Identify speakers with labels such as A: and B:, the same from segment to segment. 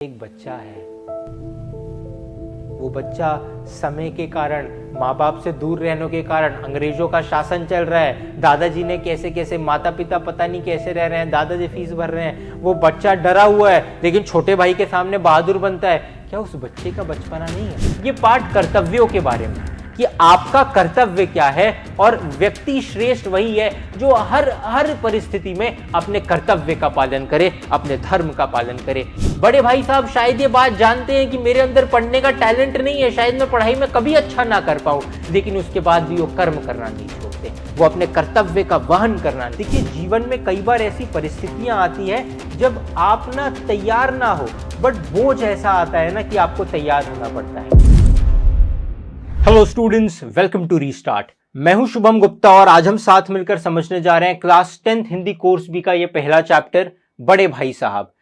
A: एक बच्चा है। वो बच्चा समय के कारण, माँ बाप से दूर रहने के कारण, अंग्रेजों का शासन चल रहा है, दादाजी ने कैसे कैसे, माता पिता पता नहीं कैसे रह रहे हैं, दादाजी फीस भर रहे हैं, वो बच्चा डरा हुआ है लेकिन छोटे भाई के सामने बहादुर बनता है। क्या उस बच्चे का बचपना नहीं है? ये पाठ कर्तव्यों के बारे में कि आपका कर्तव्य क्या है, और व्यक्ति श्रेष्ठ वही है जो हर परिस्थिति में अपने कर्तव्य का पालन करे, अपने धर्म का पालन करे। बड़े भाई साहब शायद ये बात जानते हैं कि मेरे अंदर पढ़ने का टैलेंट नहीं है, शायद मैं पढ़ाई में कभी अच्छा ना कर पाऊं, लेकिन उसके बाद भी वो कर्म करना नहीं छोड़ते, वो अपने कर्तव्य का वहन करना। देखिए, जीवन में कई बार ऐसी परिस्थितियां आती है जब आप ना तैयार ना हो, बट बोझ ऐसा आता है ना कि आपको तैयार होना पड़ता है। Hello students, welcome to restart. मैं हूं शुभम गुप्ता और आज हम साथ मिलकर समझने जा रहे हैं class 10th Hindi course B का ये पहला चैप्टर, बड़े भाई साहब।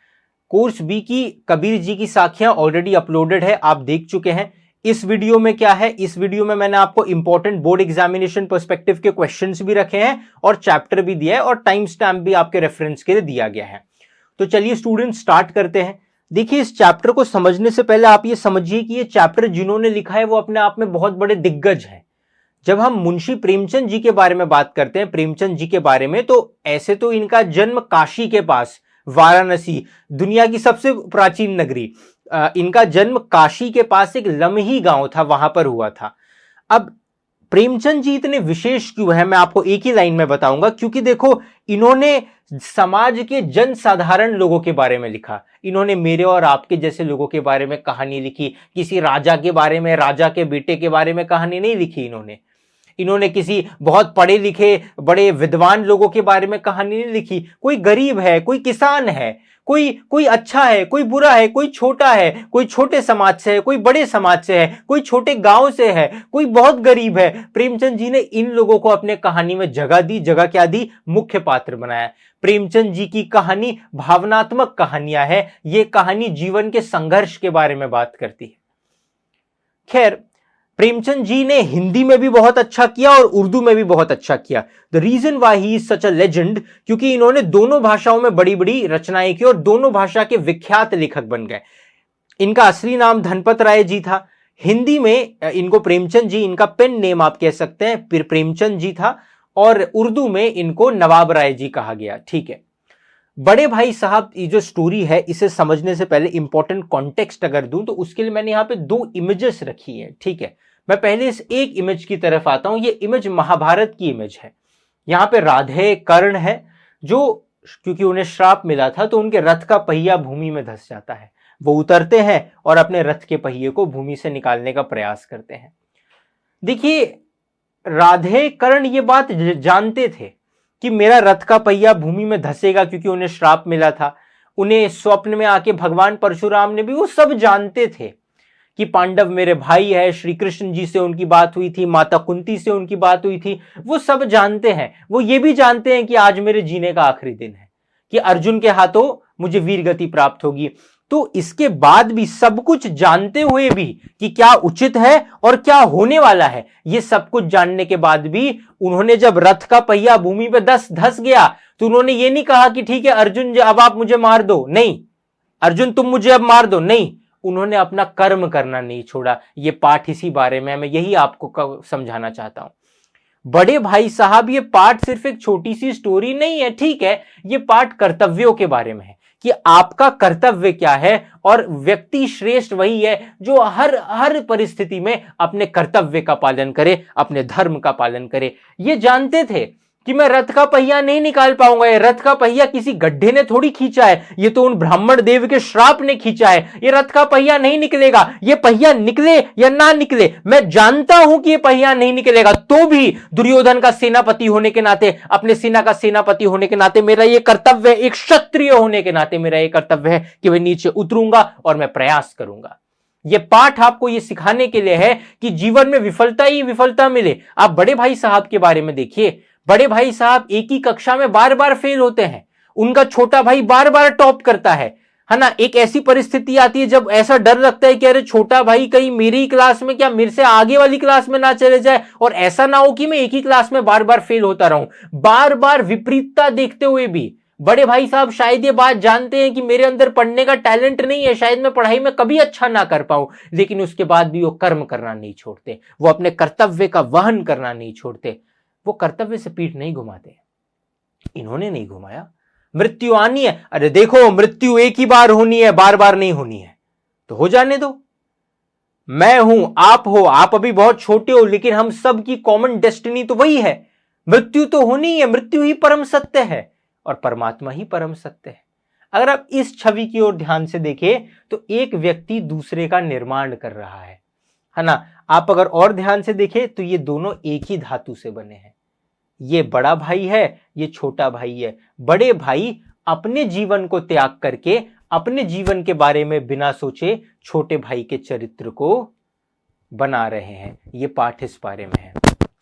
A: कोर्स बी की कबीर जी की साखियां ऑलरेडी अपलोडेड है, आप देख चुके हैं। इस वीडियो में क्या है, इस वीडियो में मैंने आपको इंपॉर्टेंट बोर्ड एग्जामिनेशन पर्सपेक्टिव के क्वेश्चंस भी रखे हैं और चैप्टर भी दिया है और टाइम स्टैम्प भी आपके रेफरेंस के लिए दिया गया है। तो चलिए स्टूडेंट स्टार्ट करते हैं। देखिए, इस चैप्टर को समझने से पहले आप ये समझिए कि ये चैप्टर जिन्होंने लिखा है वो अपने आप में बहुत बड़े दिग्गज हैं। जब हम मुंशी प्रेमचंद जी के बारे में बात करते हैं, प्रेमचंद जी के बारे में, तो ऐसे तो इनका जन्म काशी के पास, वाराणसी, दुनिया की सबसे प्राचीन नगरी, इनका जन्म काशी के पास एक लम्ही गांव था, वहां पर हुआ था। अब प्रेमचंद जी इतने विशेष क्यों है, मैं आपको एक ही लाइन में बताऊंगा। क्योंकि देखो, इन्होंने समाज के जन साधारण लोगों के बारे में लिखा, इन्होंने मेरे और आपके जैसे लोगों के बारे में कहानी लिखी, किसी राजा के बारे में, राजा के बेटे के बारे में कहानी नहीं लिखी इन्होंने किसी बहुत पढ़े लिखे बड़े विद्वान लोगों के बारे में कहानी नहीं लिखी। कोई गरीब है, कोई किसान है, कोई अच्छा है, कोई बुरा है, कोई छोटा है, कोई छोटे समाज से है, कोई बड़े समाज से है, कोई छोटे गांव से है, कोई बहुत गरीब है। प्रेमचंद जी ने इन लोगों को अपने कहानी में जगह दी। जगह क्या दी? मुख्य पात्र बनाया। प्रेमचंद जी की कहानी भावनात्मक कहानियां है। ये कहानी जीवन के संघर्ष के बारे में बात करती है। खैर, प्रेमचंद जी ने हिंदी में भी बहुत अच्छा किया और उर्दू में भी बहुत अच्छा किया। The reason why he is such a legend, क्योंकि इन्होंने दोनों भाषाओं में बड़ी बड़ी रचनाएं की और दोनों भाषा के विख्यात लेखक बन गए। इनका असली नाम धनपत राय जी था। हिंदी में इनको प्रेमचंद जी, इनका पेन नेम आप कह सकते हैं, प्रेमचंद जी था, और उर्दू में इनको नवाब राय जी कहा गया। ठीक है, बड़े भाई साहब, ये जो स्टोरी है इसे समझने से पहले इंपॉर्टेंट कॉन्टेक्स्ट अगर दूं तो उसके लिए मैंने यहां पे दो इमेजेस रखी है। ठीक है, मैं पहले इस एक इमेज की तरफ आता हूं। ये इमेज महाभारत की इमेज है। यहां पे राधे कर्ण है, जो क्योंकि उन्हें श्राप मिला था तो उनके रथ का पहिया भूमि में धंस जाता है। वो उतरते हैं और अपने रथ के पहिए को भूमि से निकालने का प्रयास करते हैं। देखिए, राधे कर्ण ये बात जानते थे कि मेरा रथ का पहिया भूमि में धंसेगा, क्योंकि उन्हें श्राप मिला था। उन्हें स्वप्न में आके भगवान परशुराम ने भी, वो सब जानते थे कि पांडव मेरे भाई है। श्री कृष्ण जी से उनकी बात हुई थी, माता कुंती से उनकी बात हुई थी, वो सब जानते हैं। वो ये भी जानते हैं कि आज मेरे जीने का आखिरी दिन है, कि अर्जुन के हाथों मुझे वीर गति प्राप्त होगी। तो इसके बाद भी, सब कुछ जानते हुए भी कि क्या उचित है और क्या होने वाला है, ये सब कुछ जानने के बाद भी उन्होंने जब रथ का पहिया भूमि पे धस गया तो उन्होंने ये नहीं कहा कि ठीक है अर्जुन अब आप मुझे मार दो, नहीं, अर्जुन तुम मुझे अब मार दो, नहीं। उन्होंने अपना कर्म करना नहीं छोड़ा। ये पाठ इसी बारे में, मैं यही आपको समझाना चाहता हूं। बड़े भाई साहब, ये पाठ सिर्फ एक छोटी सी स्टोरी नहीं है, ठीक है, ये पाठ कर्तव्यों के बारे में है कि आपका कर्तव्य क्या है, और व्यक्ति श्रेष्ठ वही है जो हर परिस्थिति में अपने कर्तव्य का पालन करे, अपने धर्म का पालन करे। ये जानते थे कि मैं रथ का पहिया नहीं निकाल पाऊंगा। ये रथ का पहिया किसी गड्ढे ने थोड़ी खींचा है, ये तो उन ब्राह्मण देव के श्राप ने खींचा है। ये रथ का पहिया नहीं निकलेगा। ये पहिया निकले या ना निकले, मैं जानता हूं कि ये पहिया नहीं निकलेगा, तो भी दुर्योधन का सेनापति होने के नाते, अपने सेना का सेनापति होने के नाते मेरा ये कर्तव्य, एक क्षत्रिय होने के नाते मेरा ये कर्तव्य है कि मैं नीचे उतरूंगा और मैं प्रयास करूंगा। ये पाठ आपको ये सिखाने के लिए है कि जीवन में विफलता ही विफलता मिले। आप बड़े भाई साहब के बारे में देखिए। बड़े भाई साहब एक ही कक्षा में बार बार फेल होते हैं, उनका छोटा भाई बार बार टॉप करता है ना। एक ऐसी परिस्थिति आती है जब ऐसा डर लगता है कि अरे छोटा भाई कहीं मेरी ही क्लास में, क्या मेरे से आगे वाली क्लास में ना चले जाए, और ऐसा ना हो कि मैं एक ही क्लास में बार बार फेल होता रहूं। बार बार विपरीतता देखते हुए भी बड़े भाई साहब शायद ये बात जानते हैं कि मेरे अंदर पढ़ने का टैलेंट नहीं है, शायद मैं पढ़ाई में कभी अच्छा ना कर पाऊं, लेकिन उसके बाद भी वो कर्म करना नहीं छोड़ते, वो अपने कर्तव्य का वहन करना नहीं छोड़ते, वो कर्तव्य से पीठ नहीं घुमाते। इन्होंने नहीं घुमाया। मृत्यु आनी है, अरे देखो मृत्यु एक ही बार होनी है, बार बार नहीं होनी है, तो हो जाने दो। मैं हूं, आप हो, आप अभी बहुत छोटे हो, लेकिन हम सब की कॉमन डेस्टिनी तो वही है, मृत्यु तो होनी है, मृत्यु ही परम सत्य है और परमात्मा ही परम सत्य है। अगर आप इस छवि की ओर ध्यान से देखें तो एक व्यक्ति दूसरे का निर्माण कर रहा है ना। आप अगर और ध्यान से देखें तो ये दोनों एक ही धातु से बने हैं, ये बड़ा भाई है, ये छोटा भाई है। बड़े भाई अपने जीवन को त्याग करके अपने जीवन के बारे में बिना सोचे छोटे भाई के चरित्र को बना रहे हैं। ये पाठ इस बारे में है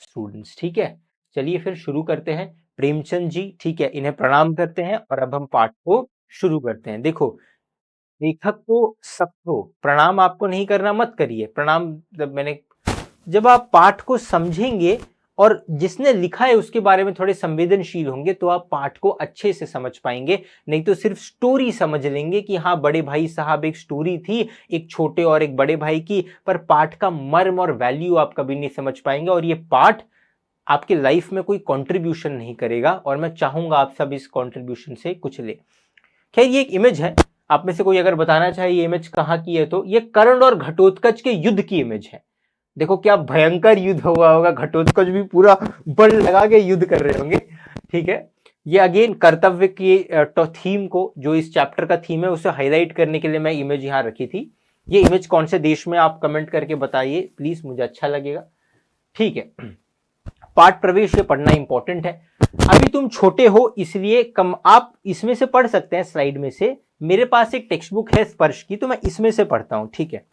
A: स्टूडेंट्स, ठीक है। चलिए फिर शुरू करते हैं। प्रेमचंद जी, ठीक है, इन्हें प्रणाम करते हैं और अब हम पाठ को शुरू करते हैं। देखो, लेखक को सबको प्रणाम आपको नहीं करना, मत करिए प्रणाम। जब आप पाठ को समझेंगे और जिसने लिखा है उसके बारे में थोड़े संवेदनशील होंगे तो आप पाठ को अच्छे से समझ पाएंगे। नहीं तो सिर्फ स्टोरी समझ लेंगे कि हाँ बड़े भाई साहब एक स्टोरी थी, एक छोटे और एक बड़े भाई की, पर पाठ का मर्म और वैल्यू आप कभी नहीं समझ पाएंगे और ये पाठ आपके लाइफ में कोई कंट्रीब्यूशन नहीं करेगा। और मैं चाहूंगा आप सब इस कंट्रीब्यूशन से कुछ ले। खैर, ये एक इमेज है, आप में से कोई अगर बताना चाहे ये इमेज कहाँ की है तो ये कर्ण और घटोत्कच के युद्ध की इमेज है। देखो क्या भयंकर युद्ध हुआ होगा, घटोत्कच भी पूरा बल लगा के युद्ध कर रहे होंगे, ठीक है। ये अगेन कर्तव्य की थीम को, जो इस चैप्टर का थीम है, उसे हाईलाइट करने के लिए मैं इमेज यहाँ रखी थी। ये इमेज कौन से देश में, आप कमेंट करके बताइए प्लीज, मुझे अच्छा लगेगा, ठीक है। पाठ प्रवेश ये पढ़ना इंपॉर्टेंट है। अभी तुम छोटे हो इसलिए कम, आप इसमें से पढ़ सकते हैं स्लाइड में से। मेरे पास एक टेक्स्ट बुक है स्पर्श की, तो मैं इसमें से पढ़ता हूं, ठीक है।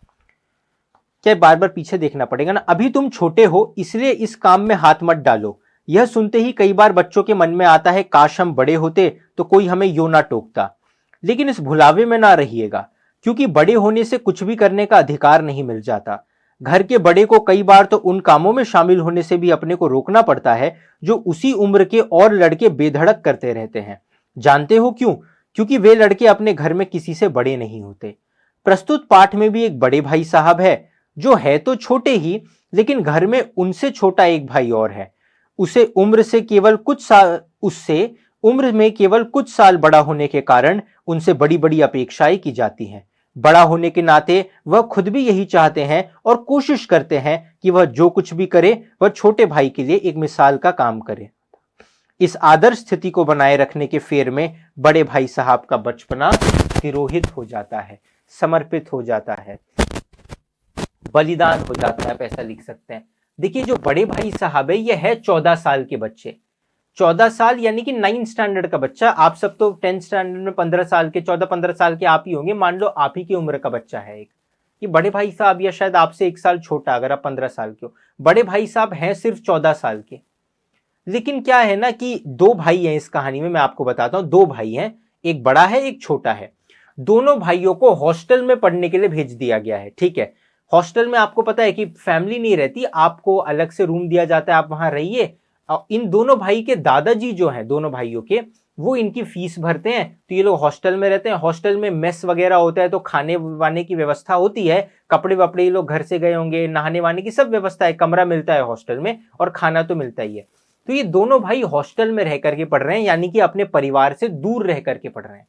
A: क्या बार बार पीछे देखना पड़ेगा ना। अभी तुम छोटे हो इसलिए इस काम में हाथ मत डालो। यह सुनते ही कई बार बच्चों के मन में आता है काश हम बड़े होते तो कोई हमें यो ना टोकता। लेकिन इस भुलावे में ना रहिएगा, क्योंकि बड़े होने से कुछ भी करने का अधिकार नहीं मिल जाता। घर के बड़े को कई बार तो उन कामों में शामिल होने से भी अपने को रोकना पड़ता है जो उसी उम्र के और लड़के बेधड़क करते रहते हैं। जानते हो क्यों? क्योंकि वे लड़के अपने घर में किसी से बड़े नहीं होते। प्रस्तुत पाठ में भी एक बड़े भाई साहब है, जो है तो छोटे ही, लेकिन घर में उनसे छोटा एक भाई और है। उससे उम्र में केवल कुछ साल बड़ा होने के कारण उनसे बड़ी बड़ी अपेक्षाएं की जाती हैं। बड़ा होने के नाते वह खुद भी यही चाहते हैं और कोशिश करते हैं कि वह जो कुछ भी करे वह छोटे भाई के लिए एक मिसाल का काम करे। इस आदर्श स्थिति को बनाए रखने के फेर में बड़े भाई साहब का बचपना तिरोहित हो जाता है, समर्पित हो जाता है, बलिदान हो जाता है, ऐसा लिख सकते हैं। देखिए, जो बड़े भाई साहब है ये है 14 साल के बच्चे। 14 साल यानी कि 9th स्टैंडर्ड का बच्चा। आप सब तो 10th स्टैंडर्ड में 15 साल के, 14-15 साल के आप ही होंगे। मान लो आप ही की उम्र का बच्चा है एक, ये बड़े भाई साहब, या शायद आपसे 1 साल छोटा अगर आप 15 साल के हो। बड़े भाई साहब हैं सिर्फ 14 साल के। लेकिन क्या है ना कि 2 भाई हैं इस कहानी में, मैं आपको बताता हूं। 2 भाई हैं, एक बड़ा है एक छोटा है। दोनों भाइयों को हॉस्टल में पढ़ने के लिए भेज दिया गया है, ठीक है। हॉस्टल में आपको पता है कि फैमिली नहीं रहती, आपको अलग से रूम दिया जाता है, आप वहां रहिए। और इन दोनों भाई के दादाजी जो हैं, दोनों भाइयों के, वो इनकी फीस भरते हैं, तो ये लोग हॉस्टल में रहते हैं। हॉस्टल में मेस वगैरह होता है, तो खाने वाने की व्यवस्था होती है, कपड़े वपड़े ये लोग घर से गए होंगे, नहाने वाने की सब व्यवस्था है, कमरा मिलता है हॉस्टल में और खाना तो मिलता ही है। तो ये दोनों भाई हॉस्टल में रह करके पढ़ रहे हैं, यानी कि अपने परिवार से दूर रह करके पढ़ रहे हैं।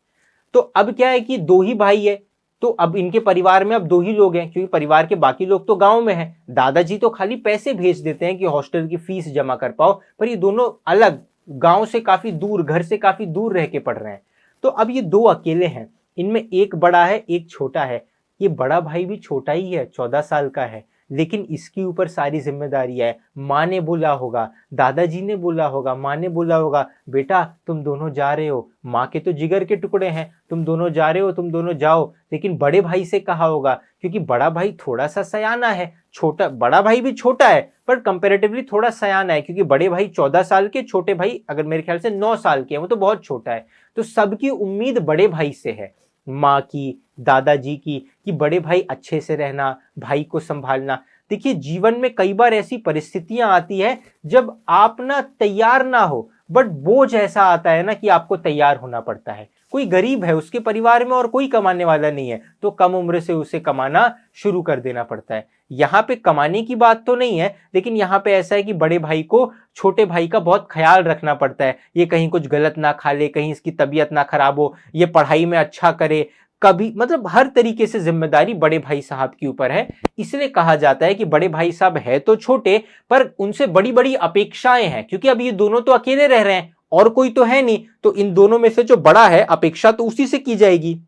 A: तो अब क्या है कि 2 ही भाई है, तो अब इनके परिवार में अब 2 ही लोग हैं, क्योंकि परिवार के बाकी लोग तो गांव में हैं। दादाजी तो खाली पैसे भेज देते हैं कि हॉस्टल की फीस जमा कर पाओ, पर ये दोनों अलग गांव से काफी दूर, घर से काफी दूर रह के पढ़ रहे हैं। तो अब ये 2 अकेले हैं, इनमें एक बड़ा है एक छोटा है। ये बड़ा भाई भी छोटा ही है, 14 साल का है, लेकिन इसके ऊपर सारी जिम्मेदारी है। माँ ने बोला होगा, दादाजी ने बोला होगा, माँ ने बोला होगा, बेटा तुम दोनों जा रहे हो, माँ के तो जिगर के टुकड़े हैं, तुम दोनों जा रहे हो, तुम दोनों जाओ। लेकिन बड़े भाई से कहा होगा, क्योंकि बड़ा भाई थोड़ा सा सयाना है, छोटा बड़ा भाई भी छोटा है पर कंपैरेटिवली थोड़ा सयाना है, क्योंकि बड़े भाई 14 साल के, छोटे भाई अगर मेरे ख्याल से 9 साल के हैं, वो तो बहुत छोटा है। तो सबकी उम्मीद बड़े भाई से है, माँ की, दादाजी की, कि बड़े भाई अच्छे से रहना, भाई को संभालना। देखिए, जीवन में कई बार ऐसी परिस्थितियां आती है जब आप ना तैयार ना हो, बट बोझ ऐसा आता है ना कि आपको तैयार होना पड़ता है। कोई गरीब है, उसके परिवार में और कोई कमाने वाला नहीं है, तो कम उम्र से उसे कमाना शुरू कर देना पड़ता है। यहाँ पे कमाने की बात तो नहीं है, लेकिन यहाँ पे ऐसा है कि बड़े भाई को छोटे भाई का बहुत ख्याल रखना पड़ता है। ये कहीं कुछ गलत ना खा ले, कहीं इसकी तबीयत ना खराब हो, ये पढ़ाई में अच्छा करे, कभी मतलब हर तरीके से जिम्मेदारी बड़े भाई साहब के ऊपर है। इसलिए कहा जाता है कि बड़े भाई साहब है तो छोटे, पर उनसे बड़ी बड़ी अपेक्षाएं हैं, क्योंकि अब ये दोनों तो अकेले रह रहे हैं और कोई तो है नहीं, तो इन दोनों में से जो बड़ा है अपेक्षा तो उसी से की जाएगी।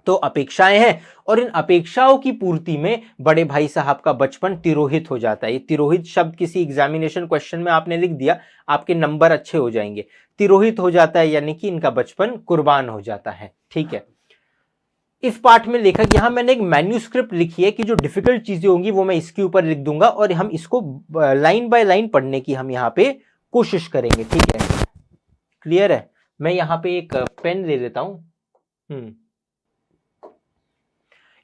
A: तो अपेक्षाएं हैं, और इन अपेक्षाओं की पूर्ति में बड़े भाई साहब का बचपन तिरोहित हो जाता है। ये तिरोहित शब्द किसी एग्जामिनेशन क्वेश्चन में आपने लिख दिया, आपके नंबर अच्छे हो जाएंगे। तिरोहित हो जाता है यानी कि इनका बचपन कुर्बान हो जाता है। ठीक है, इस पाठ में लेखक, यहां मैंने एक मैन्यूस्क्रिप्ट लिखी है कि जो डिफिकल्ट चीजें होंगी वो मैं इसके ऊपर लिख दूंगा, और हम इसको लाइन बाय लाइन पढ़ने की हम यहाँ पे कोशिश करेंगे। ठीक है, क्लियर है? मैं यहाँ पे एक पेन ले लेता हूं।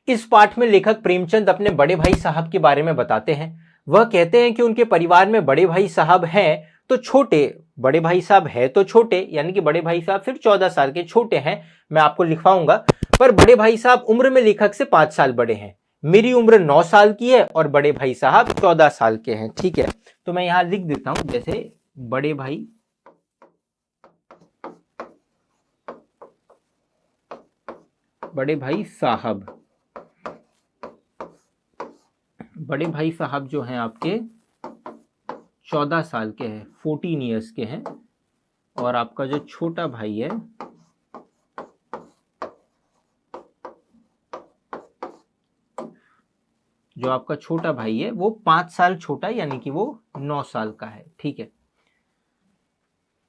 A: इस पाठ में लेखक प्रेमचंद अपने बड़े भाई साहब के बारे में बताते हैं। वह कहते हैं कि उनके परिवार में बड़े भाई साहब हैं तो छोटे, बड़े भाई साहब है तो छोटे, यानी कि बड़े भाई साहब सिर्फ 14 साल के छोटे हैं, मैं आपको लिखवाऊंगा। पर बड़े भाई साहब उम्र में लेखक से 5 साल बड़े हैं। मेरी उम्र 9 साल की है और बड़े भाई साहब 14 साल के हैं। ठीक है, तो मैं यहां लिख देता हूं, जैसे बड़े भाई साहब, बड़े भाई साहब जो हैं आपके 14 साल के हैं, 14 ईयर्स के हैं, और आपका जो छोटा भाई है वो 5 साल छोटा, यानी कि वो 9 साल का है। ठीक है,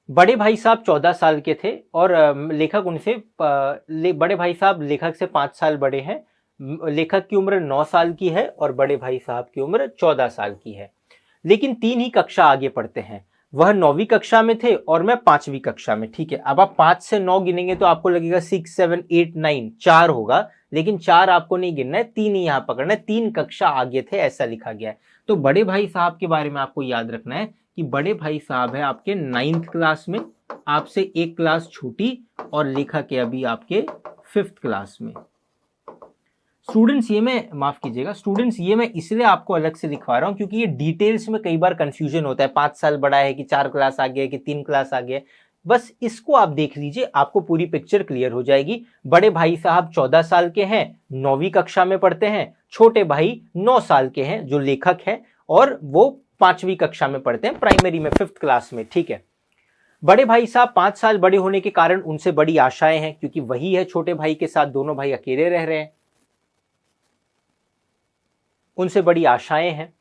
A: बड़े भाई साहब 14 साल के थे और लेखक उनसे बड़े भाई साहब लेखक से 5 साल बड़े हैं। लेखक की उम्र 9 साल की है और बड़े भाई साहब की उम्र 14 साल की है, लेकिन 3 ही कक्षा आगे पढ़ते हैं। वह 9वीं कक्षा में थे और मैं 5वीं कक्षा में। ठीक है, अब आप 5 से 9 गिनेंगे तो आपको लगेगा 6, 7, 8, 9, 4 होगा, लेकिन 4 आपको नहीं गिनना है, 3 ही यहाँ पकड़ना है। 3 कक्षा आगे थे, ऐसा लिखा गया है। तो बड़े भाई साहब के बारे में आपको याद रखना है कि बड़े भाई साहब है आपके 9th क्लास में, आपसे 1 क्लास छोटी, और लेखक है अभी आपके 5th क्लास में। स्टूडेंट्स ये मैं इसलिए आपको अलग से लिखवा रहा हूं क्योंकि ये डिटेल्स में कई बार कंफ्यूजन होता है, 5 साल बड़ा है कि 4 क्लास आगे है कि 3 क्लास आगे है। बस इसको आप देख लीजिए, आपको पूरी पिक्चर क्लियर हो जाएगी। बड़े भाई साहब 14 साल के हैं, 9वीं कक्षा में पढ़ते हैं। छोटे भाई 9 साल के हैं जो लेखक है, और वो 5वीं कक्षा में पढ़ते हैं, प्राइमरी में 5th क्लास में। ठीक है, बड़े भाई साहब 5 साल बड़े होने के कारण उनसे बड़ी आशाएं हैं, क्योंकि वही है छोटे भाई के साथ, दोनों भाई अकेले रह रहे हैं, उनसे बड़ी आशाएं हैं।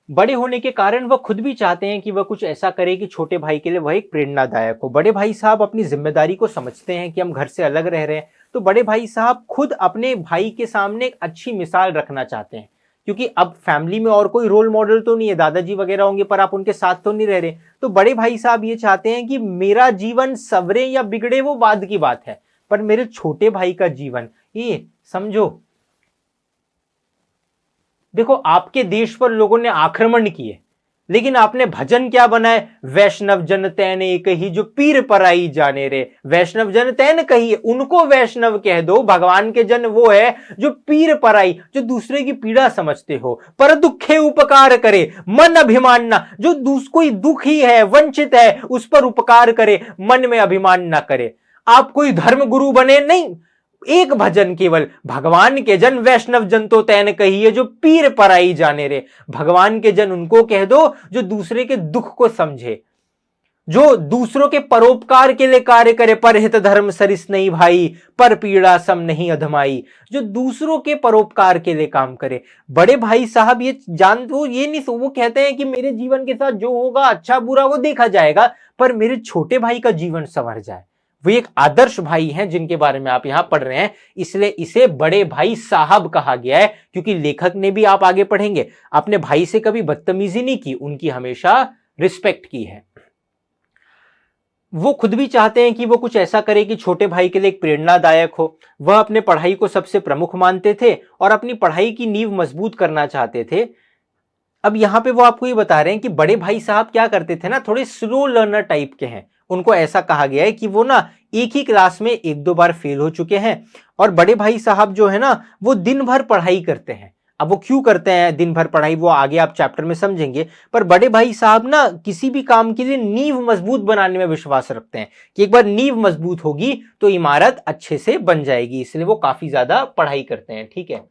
A: बड़े होने के कारण वह खुद भी चाहते हैं कि वह कुछ ऐसा करे कि छोटे भाई के लिए वह एक प्रेरणादायक हो। बड़े भाई साहब अपनी जिम्मेदारी को समझते हैं कि हम घर से अलग रह रहे हैं, तो बड़े भाई साहब खुद अपने भाई के सामने एक अच्छी मिसाल रखना चाहते हैं, क्योंकि अब फैमिली में और कोई रोल मॉडल तो नहीं है, दादाजी वगैरह होंगे पर आप उनके साथ तो नहीं रह रहे। तो बड़े भाई साहब ये चाहते हैं कि मेरा जीवन सवरे या बिगड़े वो बाद की बात है, पर मेरे छोटे भाई का जीवन, ये समझो, देखो आपके देश पर लोगों ने आक्रमण किए, लेकिन आपने भजन क्या बनाए, वैष्णव जन तैन एक ही जो पीर पराई जाने रे। वैष्णव जन तैन कहिए, उनको वैष्णव कह दो। भगवान के जन वो है जो पीर पराई, जो दूसरे की पीड़ा समझते हो, पर दुखे उपकार करे, मन अभिमान ना, जो कोई दुखी है, वंचित है, उस पर उपकार करे, मन में अभिमान ना करे। आप कोई धर्म गुरु बने नहीं, एक भजन केवल, भगवान के जन वैष्णव जन तो तैन कहिए जो पीर पराई जाने रे। भगवान के जन उनको कह दो जो दूसरे के दुख को समझे, जो दूसरों के परोपकार के लिए कार्य करे। पर हित धर्म सरिस नहीं भाई, पर पीड़ा सम नहीं अधमाई, जो दूसरों के परोपकार के लिए काम करे। बड़े भाई साहब ये नहीं, वो कहते हैं कि मेरे जीवन के साथ जो होगा अच्छा बुरा वो देखा जाएगा, पर मेरे छोटे भाई का जीवन संवर जाए। वो एक आदर्श भाई हैं जिनके बारे में आप यहां पढ़ रहे हैं, इसलिए इसे बड़े भाई साहब कहा गया है, क्योंकि लेखक ने भी, आप आगे पढ़ेंगे, अपने भाई से कभी बदतमीजी नहीं की, उनकी हमेशा रिस्पेक्ट की है। वो खुद भी चाहते हैं कि वो कुछ ऐसा करे कि छोटे भाई के लिए एक प्रेरणादायक हो। वह अपने पढ़ाई को सबसे प्रमुख मानते थे और अपनी पढ़ाई की नींव मजबूत करना चाहते थे। अब यहाँ पे वो आपको ये बता रहे हैं कि बड़े भाई साहब क्या करते थे ना, थोड़े स्लो लर्नर टाइप के हैं। उनको ऐसा कहा गया है कि वो ना एक ही क्लास में एक दो बार फेल हो चुके हैं, और बड़े भाई साहब जो है ना वो दिन भर पढ़ाई करते हैं। अब वो क्यों करते हैं दिन भर पढ़ाई, वो आगे आप चैप्टर में समझेंगे। पर बड़े भाई साहब ना किसी भी काम के लिए नींव मजबूत बनाने में विश्वास रखते हैं कि एक बार नींव मजबूत होगी तो इमारत अच्छे से बन जाएगी, इसलिए वो काफी ज्यादा पढ़ाई करते हैं। ठीक है।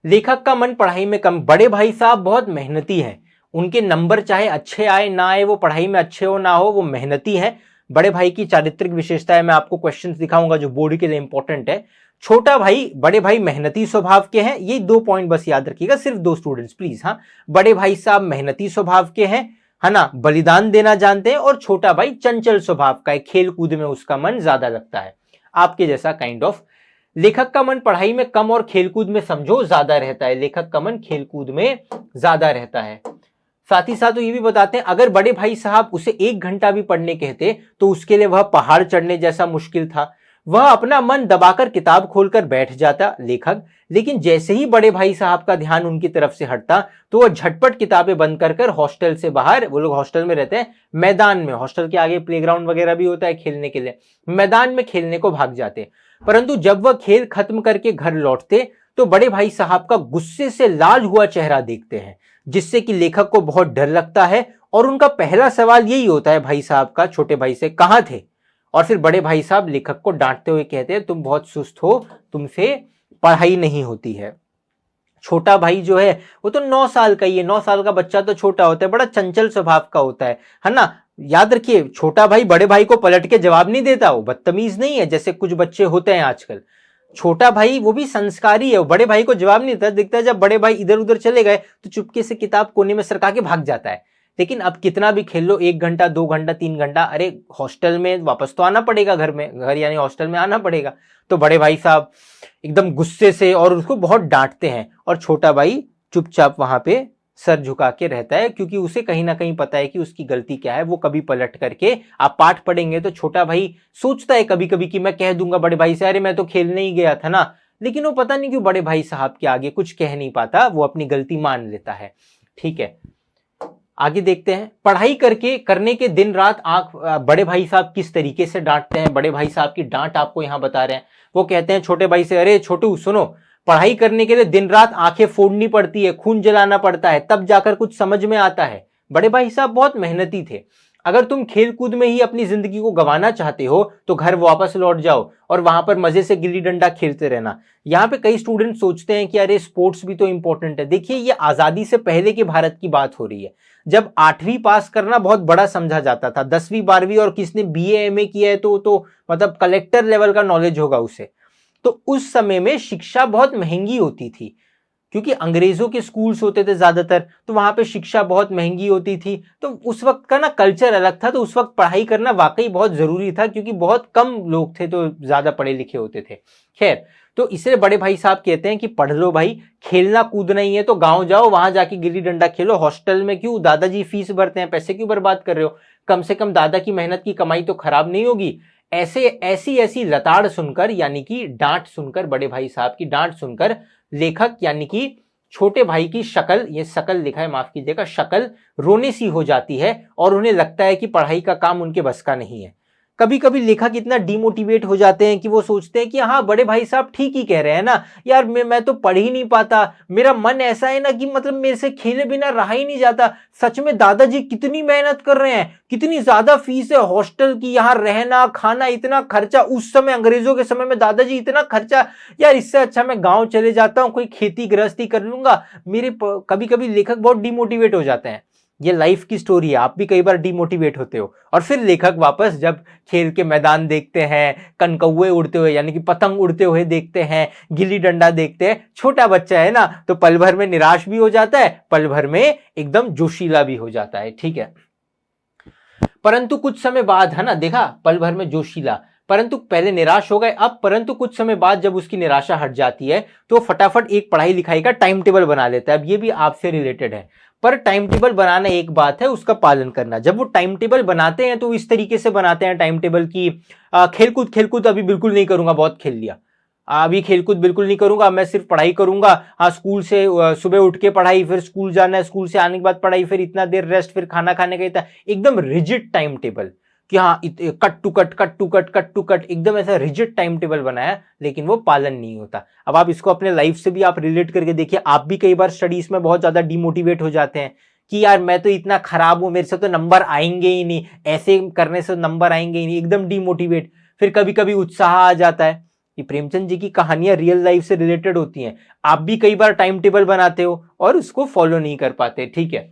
A: लेखक का मन पढ़ाई में कम। बड़े भाई साहब बहुत मेहनती हैं, उनके नंबर चाहे अच्छे आए ना आए, वो पढ़ाई में अच्छे हो ना हो, वो मेहनती हैं। बड़े भाई की चारित्रिक विशेषताएं मैं आपको क्वेश्चंस दिखाऊंगा जो बोर्ड के लिए इंपॉर्टेंट है। छोटा भाई, बड़े भाई मेहनती स्वभाव के हैं, ये 2 पॉइंट बस याद रखिएगा, सिर्फ 2 स्टूडेंट्स प्लीज। हाँ, बड़े भाई साहब मेहनती स्वभाव के हैं, है ना, बलिदान देना जानते हैं, और छोटा भाई चंचल स्वभाव का है, खेल कूद में उसका मन ज्यादा लगता है, आपके जैसा काइंड ऑफ। लेखक का मन पढ़ाई में कम और खेलकूद में समझो ज्यादा रहता है। लेखक का मन खेलकूद में ज्यादा रहता है। साथ ही साथ तो ये भी बताते हैं अगर बड़े भाई साहब उसे 1 घंटा भी पढ़ने कहते तो उसके लिए वह पहाड़ चढ़ने जैसा मुश्किल था। वह अपना मन दबाकर किताब खोलकर बैठ जाता लेखक, लेकिन जैसे ही बड़े भाई साहब का ध्यान उनकी तरफ से हटता तो वह झटपट किताबें बंद कर हॉस्टल से बाहर, वो लोग हॉस्टल में रहते हैं, मैदान में, हॉस्टल के आगे प्लेग्राउंड वगैरह भी होता है खेलने के लिए, मैदान में खेलने को भाग जाते। परंतु जब वह खेल खत्म करके घर लौटते तो बड़े भाई साहब का गुस्से से लाल हुआ चेहरा देखते हैं, जिससे कि लेखक को बहुत डर लगता है, और उनका पहला सवाल यही होता है भाई साहब का छोटे भाई से, कहां थे? और फिर बड़े भाई साहब लेखक को डांटते हुए कहते हैं तुम बहुत सुस्त हो, तुमसे पढ़ाई नहीं होती है। छोटा भाई जो है वो तो 9 साल का ही है, 9 साल का बच्चा तो छोटा होता है, बड़ा चंचल स्वभाव का होता है ना। याद रखिए, छोटा भाई बड़े भाई को पलट के जवाब नहीं देता, वो बदतमीज नहीं है जैसे कुछ बच्चे होते हैं आजकल। छोटा भाई वो भी संस्कारी है, वो बड़े भाई को जवाब नहीं देता। दिखता है जब बड़े भाई इधर उधर चले गए तो चुपके से किताब कोने में सरका के भाग जाता है। लेकिन अब कितना भी खेल लो, 1 घंटा 2 घंटा 3 घंटा, अरे हॉस्टल में वापस तो आना पड़ेगा, घर यानी हॉस्टल में आना पड़ेगा। तो बड़े भाई साहब एकदम गुस्से से और उसको बहुत डांटते हैं, और छोटा भाई चुपचाप वहां पे सर झुका के रहता है, क्योंकि उसे कहीं ना कहीं पता है कि उसकी गलती क्या है। वो कभी पलट करके, आप पाठ पढ़ेंगे तो छोटा भाई सोचता है कभी कभी कि मैं कह दूंगा बड़े भाई से, अरे मैं तो खेलने ही गया था ना, लेकिन वो पता नहीं क्यों बड़े भाई साहब के आगे कुछ कह नहीं पाता, वो अपनी गलती मान लेता है। ठीक है, आगे देखते हैं। पढ़ाई करने के दिन रात आंख बड़े भाई साहब किस तरीके से डांटते हैं। बड़े भाई साहब की डांट आपको यहां बता रहे हैं। वो कहते हैं छोटे भाई से, अरे छोटू सुनो, पढ़ाई करने के लिए दिन रात आंखें फोड़नी पड़ती है, खून जलाना पड़ता है, तब जाकर कुछ समझ में आता है। बड़े भाई साहब बहुत मेहनती थे। अगर तुम खेल कूद में ही अपनी जिंदगी को गंवाना चाहते हो तो घर वापस लौट जाओ और वहां पर मजे से गिल्ली डंडा खेलते रहना। यहाँ पे कई स्टूडेंट सोचते हैं कि अरे स्पोर्ट्स भी तो इंपॉर्टेंट है। देखिए, ये आजादी से पहले के भारत की बात हो रही है, जब 8वीं पास करना बहुत बड़ा समझा जाता था। 10वीं 12वीं और किसने BA MA किया है तो मतलब कलेक्टर लेवल का नॉलेज होगा उसे। तो उस समय में शिक्षा बहुत महंगी होती थी, क्योंकि अंग्रेजों के स्कूल्स होते थे ज्यादातर, तो वहां पे शिक्षा बहुत महंगी होती थी। तो उस वक्त का ना कल्चर अलग था, तो उस वक्त पढ़ाई करना वाकई बहुत जरूरी था, क्योंकि बहुत कम लोग थे तो ज्यादा पढ़े लिखे होते थे। खैर, तो इसलिए बड़े भाई साहब कहते हैं कि पढ़ लो भाई, खेलना कूदना ही है तो गांव जाओ, वहां जाके गिल्ली डंडा खेलो। हॉस्टल में क्यों, दादाजी फीस भरते हैं, पैसे क्यों बर्बाद कर रहे हो? कम से कम दादा की मेहनत की कमाई तो खराब नहीं होगी। ऐसी लताड़ सुनकर, यानी कि डांट सुनकर, बड़े भाई साहब की डांट सुनकर लेखक यानी कि छोटे भाई की शक्ल, ये शकल लिखा है माफ कीजिएगा, शक्ल रोने सी हो जाती है, और उन्हें लगता है कि पढ़ाई का काम उनके बस का नहीं है। कभी कभी लेखक इतना डिमोटिवेट हो जाते हैं कि वो सोचते हैं कि हाँ, बड़े भाई साहब ठीक ही कह रहे हैं ना यार, मैं तो पढ़ ही नहीं पाता, मेरा मन ऐसा है ना कि मतलब मेरे से खेले बिना रहा ही नहीं जाता। सच में दादाजी कितनी मेहनत कर रहे हैं, कितनी ज्यादा फीस है हॉस्टल की, यहाँ रहना खाना इतना खर्चा, उस समय अंग्रेजों के समय में दादाजी इतना खर्चा, यार इससे अच्छा मैं गाँव चले जाता हूँ, कोई खेती गृहस्थी कर लूंगा। कभी कभी लेखक बहुत डिमोटिवेट हो जाते हैं। ये लाइफ की स्टोरी है, आप भी कई बार डिमोटिवेट होते हो। और फिर लेखक वापस जब खेल के मैदान देखते हैं, कनकौए उड़ते हुए यानी कि पतंग उड़ते हुए देखते हैं, गिल्ली डंडा देखते हैं, छोटा बच्चा है ना, तो पल भर में निराश भी हो जाता है, पल भर में एकदम जोशीला भी हो जाता है। ठीक है, परंतु कुछ समय बाद, है ना, देखा, पल भर में जोशीला, परंतु पहले निराश हो गए, अब परंतु कुछ समय बाद जब उसकी निराशा हट जाती है तो फटाफट एक पढ़ाई लिखाई का टाइम टेबल बना लेता है। अब ये भी आपसे रिलेटेड है, पर टाइम टेबल बनाना एक बात है, उसका पालन करना। जब वो टाइम टेबल बनाते हैं तो इस तरीके से बनाते हैं टाइम टेबल की खेलकूद अभी बिल्कुल नहीं करूंगा, बहुत खेल लिया, अभी खेलकूद बिल्कुल नहीं करूंगा, मैं सिर्फ पढ़ाई करूंगा। हाँ, स्कूल से सुबह उठ के पढ़ाई, फिर स्कूल जाना है, स्कूल से आने के बाद पढ़ाई, फिर इतना देर रेस्ट, फिर खाना खाने का इतना एकदम रिजिड टाइम टेबल कि हाँ cut to cut cut to cut cut to cut, एकदम ऐसा रिजिड टाइम टेबल बनाया, लेकिन वो पालन नहीं होता। अब आप इसको अपने लाइफ से भी आप रिलेट करके देखिए, आप भी कई बार स्टडीज में बहुत ज्यादा डिमोटिवेट हो जाते हैं कि यार मैं तो इतना खराब हूं, मेरे से तो नंबर आएंगे ही नहीं, ऐसे करने से नंबर आएंगे ही नहीं, एकदम डिमोटिवेट। फिर कभी कभी उत्साह आ जाता है। ये प्रेमचंद जी की कहानियां रियल लाइफ से रिलेटेड होती हैं। आप भी कई बार टाइम टेबल बनाते हो और उसको फॉलो नहीं कर पाते, ठीक है।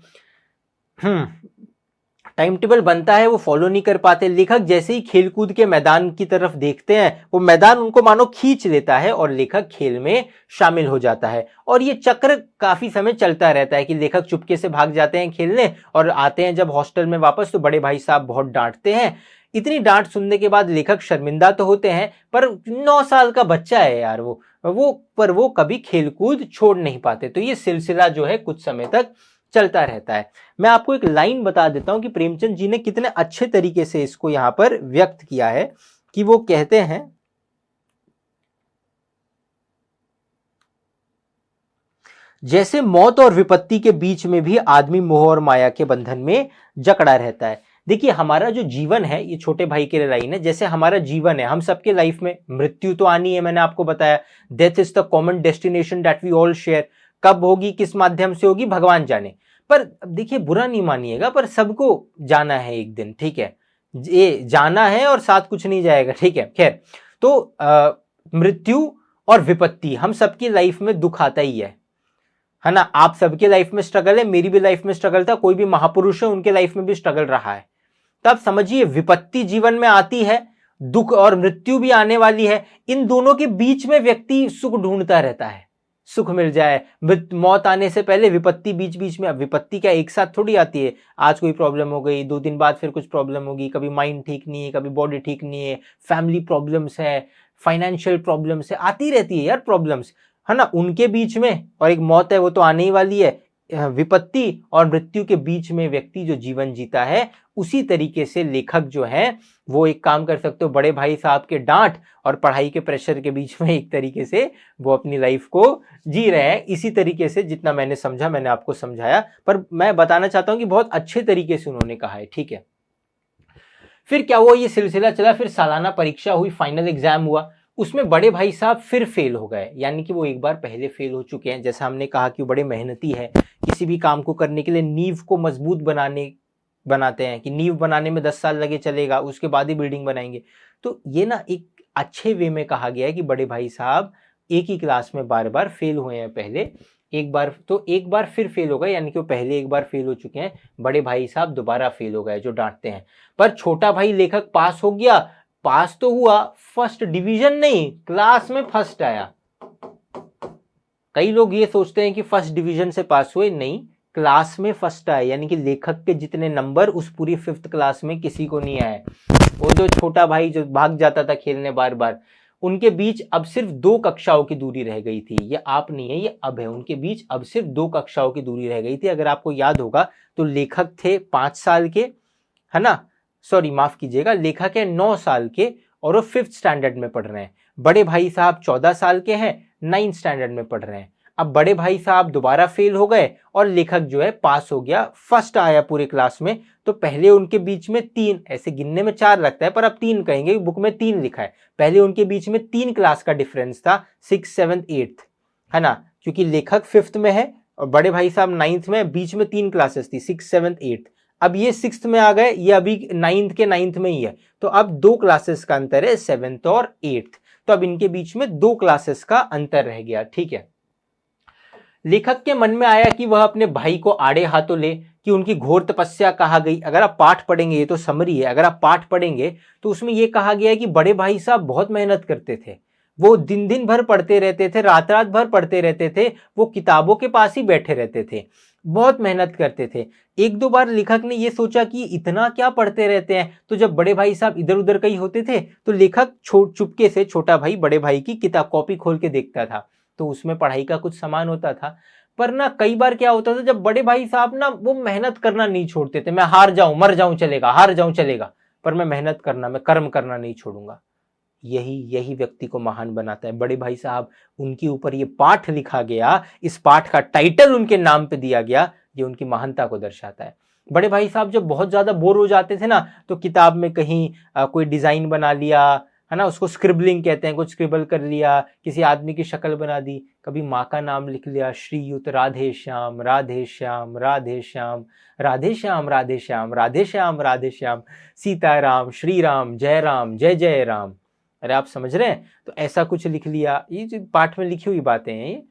A: टाइम टेबल बनता है, वो फॉलो नहीं कर पाते। लेखक जैसे ही खेलकूद के मैदान की तरफ देखते हैं, वो मैदान उनको मानो खींच लेता है और लेखक खेल में शामिल हो जाता है। और ये चक्र काफी समय चलता रहता है कि लेखक चुपके से भाग जाते हैं खेलने और आते हैं जब हॉस्टल में वापस, तो बड़े भाई साहब बहुत डांटते हैं। इतनी डांट सुनने के बाद लेखक शर्मिंदा तो होते हैं, पर 9 साल का बच्चा है यार वो कभी खेलकूद छोड़ नहीं पाते। तो ये सिलसिला जो है कुछ समय तक चलता रहता है। मैं आपको एक लाइन बता देता हूं कि प्रेमचंद जी ने कितने अच्छे तरीके से इसको यहां पर व्यक्त किया है कि वो कहते हैं, जैसे मौत और विपत्ति के बीच में भी आदमी मोह और माया के बंधन में जकड़ा रहता है। देखिए, हमारा जो जीवन है, ये छोटे भाई के लिए लाइन है, जैसे हमारा जीवन है, हम सबके लाइफ में मृत्यु तो आनी है, मैंने आपको बताया, death is the common destination that we all share. कब होगी, किस माध्यम से होगी, भगवान जाने। पर देखिए, बुरा नहीं मानिएगा, पर सबको जाना है एक दिन, ठीक है। ये जाना है और साथ कुछ नहीं जाएगा, ठीक है। खैर, तो मृत्यु और विपत्ति हम सबकी लाइफ में दुख आता ही है ना। आप सबके लाइफ में स्ट्रगल है, मेरी भी लाइफ में स्ट्रगल था, कोई भी महापुरुष है उनके लाइफ में भी स्ट्रगल रहा है। तब समझिए, विपत्ति जीवन में आती है, दुख और मृत्यु भी आने वाली है। इन दोनों के बीच में व्यक्ति सुख ढूंढता रहता है, सुख मिल जाए। मौत आने से पहले विपत्ति बीच बीच में। अब विपत्ति क्या एक साथ थोड़ी आती है, आज कोई प्रॉब्लम हो गई, 2 दिन बाद फिर कुछ प्रॉब्लम होगी, कभी माइंड ठीक नहीं है, कभी बॉडी ठीक नहीं है, फैमिली प्रॉब्लम्स है, फाइनेंशियल प्रॉब्लम्स है, आती रहती है यार प्रॉब्लम्स, है ना। उनके बीच में और एक मौत है, वो तो आने ही वाली है। विपत्ति और मृत्यु के बीच में व्यक्ति जो जीवन जीता है, उसी तरीके से लेखक जो है वो एक काम कर सकते हो, बड़े भाई साहब के डांट और पढ़ाई के प्रेशर के बीच में एक तरीके से वो अपनी लाइफ को जी रहे हैं। इसी तरीके से जितना मैंने समझा मैंने आपको समझाया, पर मैं बताना चाहता हूं कि बहुत अच्छे तरीके से उन्होंने कहा है, ठीक है। फिर क्या हुआ, ये सिलसिला चला, फिर सालाना परीक्षा हुई, फाइनल एग्जाम हुआ। उसमें बड़े भाई साहब फिर फेल हो गए, यानी कि वो एक बार पहले फेल हो चुके हैं। जैसा हमने कहा कि वो बड़े मेहनती है, किसी भी काम को करने के लिए नींव को मजबूत बनाते हैं कि नींव बनाने में 10 साल लगे चलेगा, उसके बाद ही बिल्डिंग बनाएंगे। तो ये ना एक अच्छे वे में कहा गया है कि बड़े भाई साहब एक ही क्लास में बार बार फेल हुए हैं पहले, एक बार फिर फेल हो गए, यानी कि वो पहले एक बार फेल हो चुके हैं, बड़े भाई साहब दोबारा फेल हो गए जो डांटते हैं। पर छोटा भाई लेखक पास हो गया, पास तो हुआ, फर्स्ट डिवीजन नहीं, क्लास में फर्स्ट आया। कई लोग ये सोचते हैं कि फर्स्ट डिवीजन से पास हुए, नहीं, क्लास में फर्स्ट आए, यानी कि लेखक के जितने नंबर उस पूरी 5th क्लास में किसी को नहीं आए। वो जो छोटा भाई जो भाग जाता था खेलने बार बार, उनके बीच अब सिर्फ 2 कक्षाओं की दूरी रह गई थी। ये आप नहीं है, ये अब है। उनके बीच अब सिर्फ 2 कक्षाओं की दूरी रह गई थी। अगर आपको याद होगा तो लेखक थे 5 साल के, है ना, सॉरी माफ कीजिएगा, लेखक है 9 साल के और वो 5th स्टैंडर्ड में पढ़ रहे हैं। बड़े भाई साहब 14 साल के हैं, 9th स्टैंडर्ड में पढ़ रहे हैं। अब बड़े भाई साहब दोबारा फेल हो गए और लेखक जो है पास हो गया, फर्स्ट आया पूरे क्लास में। तो पहले उनके बीच में 3, ऐसे गिनने में 4 लगता है पर अब 3 कहेंगे, बुक में 3 लिखा है। पहले उनके बीच में 3 क्लास का डिफरेंस था, 6th 7th 8th, है ना, क्योंकि लेखक 5th में है और बड़े भाई साहब 9th में, बीच में 3 क्लासेस थी, 6th 7th 8th। अब ये 6th में आ गए, ये अभी 9th के 9th में ही है, तो अब 2 क्लासेस का अंतर है, 7th और 8th। तो अब इनके बीच में 2 क्लासेस का अंतर रह गया, ठीक है। लेखक के मन में आया कि वह अपने भाई को आड़े हाथों ले, कि उनकी घोर तपस्या कहा गई। अगर आप पाठ पढ़ेंगे, ये तो समरी है, अगर आप पाठ पढ़ेंगे तो उसमें यह कहा गया है कि बड़े भाई साहब बहुत मेहनत करते थे, वो दिन दिन भर पढ़ते रहते थे, रात रात भर पढ़ते रहते थे, वो किताबों के पास ही बैठे रहते थे, बहुत मेहनत करते थे। 1-2 बार लेखक ने यह सोचा कि इतना क्या पढ़ते रहते हैं, तो जब बड़े भाई साहब इधर उधर कहीं होते थे तो लेखक चुपके से छोटा भाई बड़े भाई की किताब कॉपी खोल के देखता था, तो उसमें पढ़ाई का कुछ सामान होता था। पर ना कई बार क्या होता था, जब बड़े भाई साहब ना वो मेहनत करना नहीं छोड़ते थे, मैं हार जाऊं मर जाऊं चलेगा, हार जाऊं चलेगा, पर मैं मेहनत करना, मैं कर्म करना नहीं छोड़ूंगा। यही यही व्यक्ति को महान बनाता है। बड़े भाई साहब, उनके ऊपर ये पाठ लिखा गया, इस पाठ का टाइटल उनके नाम पे दिया गया, ये उनकी महानता को दर्शाता है। बड़े भाई साहब जब बहुत ज्यादा बोर हो जाते थे ना, तो किताब में कहीं कोई डिजाइन बना लिया, है ना, उसको स्क्रिबलिंग कहते हैं, कुछ स्क्रिबल कर लिया, किसी आदमी की शक्ल बना दी, कभी माँ का नाम लिख लिया, श्रीयुत राधे श्याम राधे श्याम राधे श्याम राधे श्याम राधे श्याम राधे श्याम राधे श्याम, सीताराम श्री राम जय राम जय जय राम। अरे आप समझ रहे हैं? तो ऐसा कुछ लिख लिया, ये जो पाठ में लिखी हुई बातें हैं ये।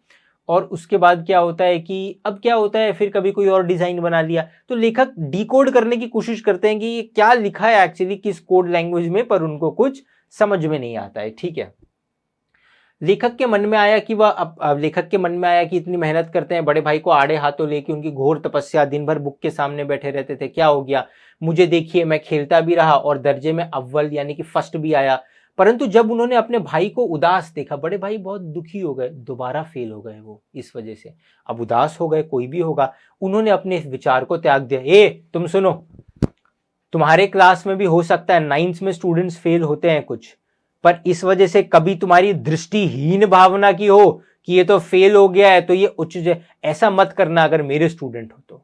A: और उसके बाद क्या होता है कि अब क्या होता है, फिर कभी कोई और डिजाइन बना लिया, तो लेखक डिकोड करने की कोशिश करते हैं कि ये क्या लिखा है एक्चुअली किस कोड लैंग्वेज में, पर उनको कुछ समझ में नहीं आता है। ठीक है, लेखक के मन में आया कि लेखक के मन में आया कि इतनी मेहनत करते हैं, बड़े भाई को आड़े हाथों लेके, उनकी घोर तपस्या, दिन भर बुक के सामने बैठे रहते थे, क्या हो गया, मुझे देखिए मैं खेलता भी रहा और दर्जे में अव्वल यानी कि फर्स्ट भी आया। परंतु जब उन्होंने अपने भाई को उदास देखा, बड़े भाई बहुत दुखी हो गए, दोबारा फेल हो गए वो इस वजह से। अब उदास हो गए, कोई भी होगा, उन्होंने अपने इस विचार को त्याग दिया। ए तुम सुनो, तुम्हारे क्लास में भी हो सकता है 9th में स्टूडेंट्स फेल होते हैं कुछ, पर इस वजह से कभी तुम्हारी दृष्टिहीन भावना की हो कि ये तो फेल हो गया है तो ये उच्च, ऐसा मत करना। अगर मेरे स्टूडेंट हो तो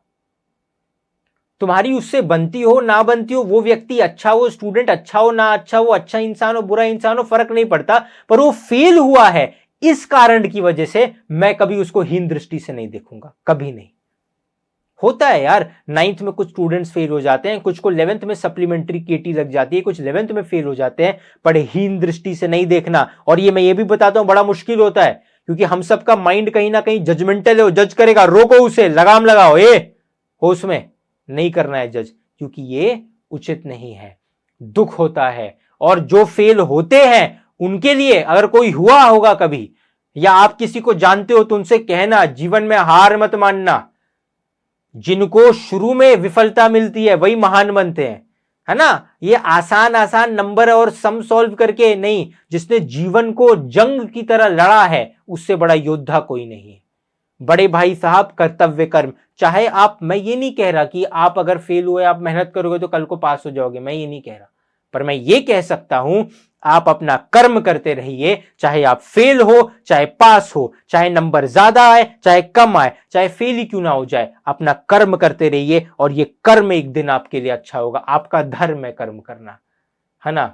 A: तुम्हारी उससे बनती हो ना बनती हो, वो व्यक्ति अच्छा हो, स्टूडेंट अच्छा हो ना अच्छा हो, अच्छा इंसान हो बुरा इंसान हो, फर्क नहीं पड़ता, पर वो फेल हुआ है इस कारण की वजह से मैं कभी उसको हीन दृष्टि से नहीं देखूंगा, कभी नहीं। होता है यार, 9th में कुछ स्टूडेंट्स फेल हो जाते हैं, कुछ को 11th में सप्लीमेंट्री केटी लग जाती है, कुछ 11th में फेल हो जाते हैं, पर हीन दृष्टि से नहीं देखना। और ये मैं ये भी बताता हूं, बड़ा मुश्किल होता है, क्योंकि हम सबका माइंड कहीं ना कहीं जजमेंटल है, वो जज करेगा, रोको उसे, लगाम लगाओ, होश में नहीं करना है जज, क्योंकि ये उचित नहीं है, दुख होता है। और जो फेल होते हैं उनके लिए, अगर कोई हुआ होगा कभी, या आप किसी को जानते हो तो उनसे कहना, जीवन में हार मत मानना। जिनको शुरू में विफलता मिलती है वही महान बनते हैं, है ना। ये आसान आसान नंबर और सम सॉल्व करके नहीं, जिसने जीवन को जंग की तरह लड़ा है उससे बड़ा योद्धा कोई नहीं है। बड़े भाई साहब, कर्तव्य कर्म, चाहे आप, मैं ये नहीं कह रहा कि आप अगर फेल हुए आप मेहनत करोगे तो कल को पास हो जाओगे, मैं ये नहीं कह रहा, पर मैं ये कह सकता हूं आप अपना कर्म करते रहिए, चाहे आप फेल हो चाहे पास हो, चाहे नंबर ज्यादा आए चाहे कम आए, चाहे फेल ही क्यों ना हो जाए, अपना कर्म करते रहिए और ये कर्म एक दिन आपके लिए अच्छा होगा। आपका धर्म है कर्म करना, है ना।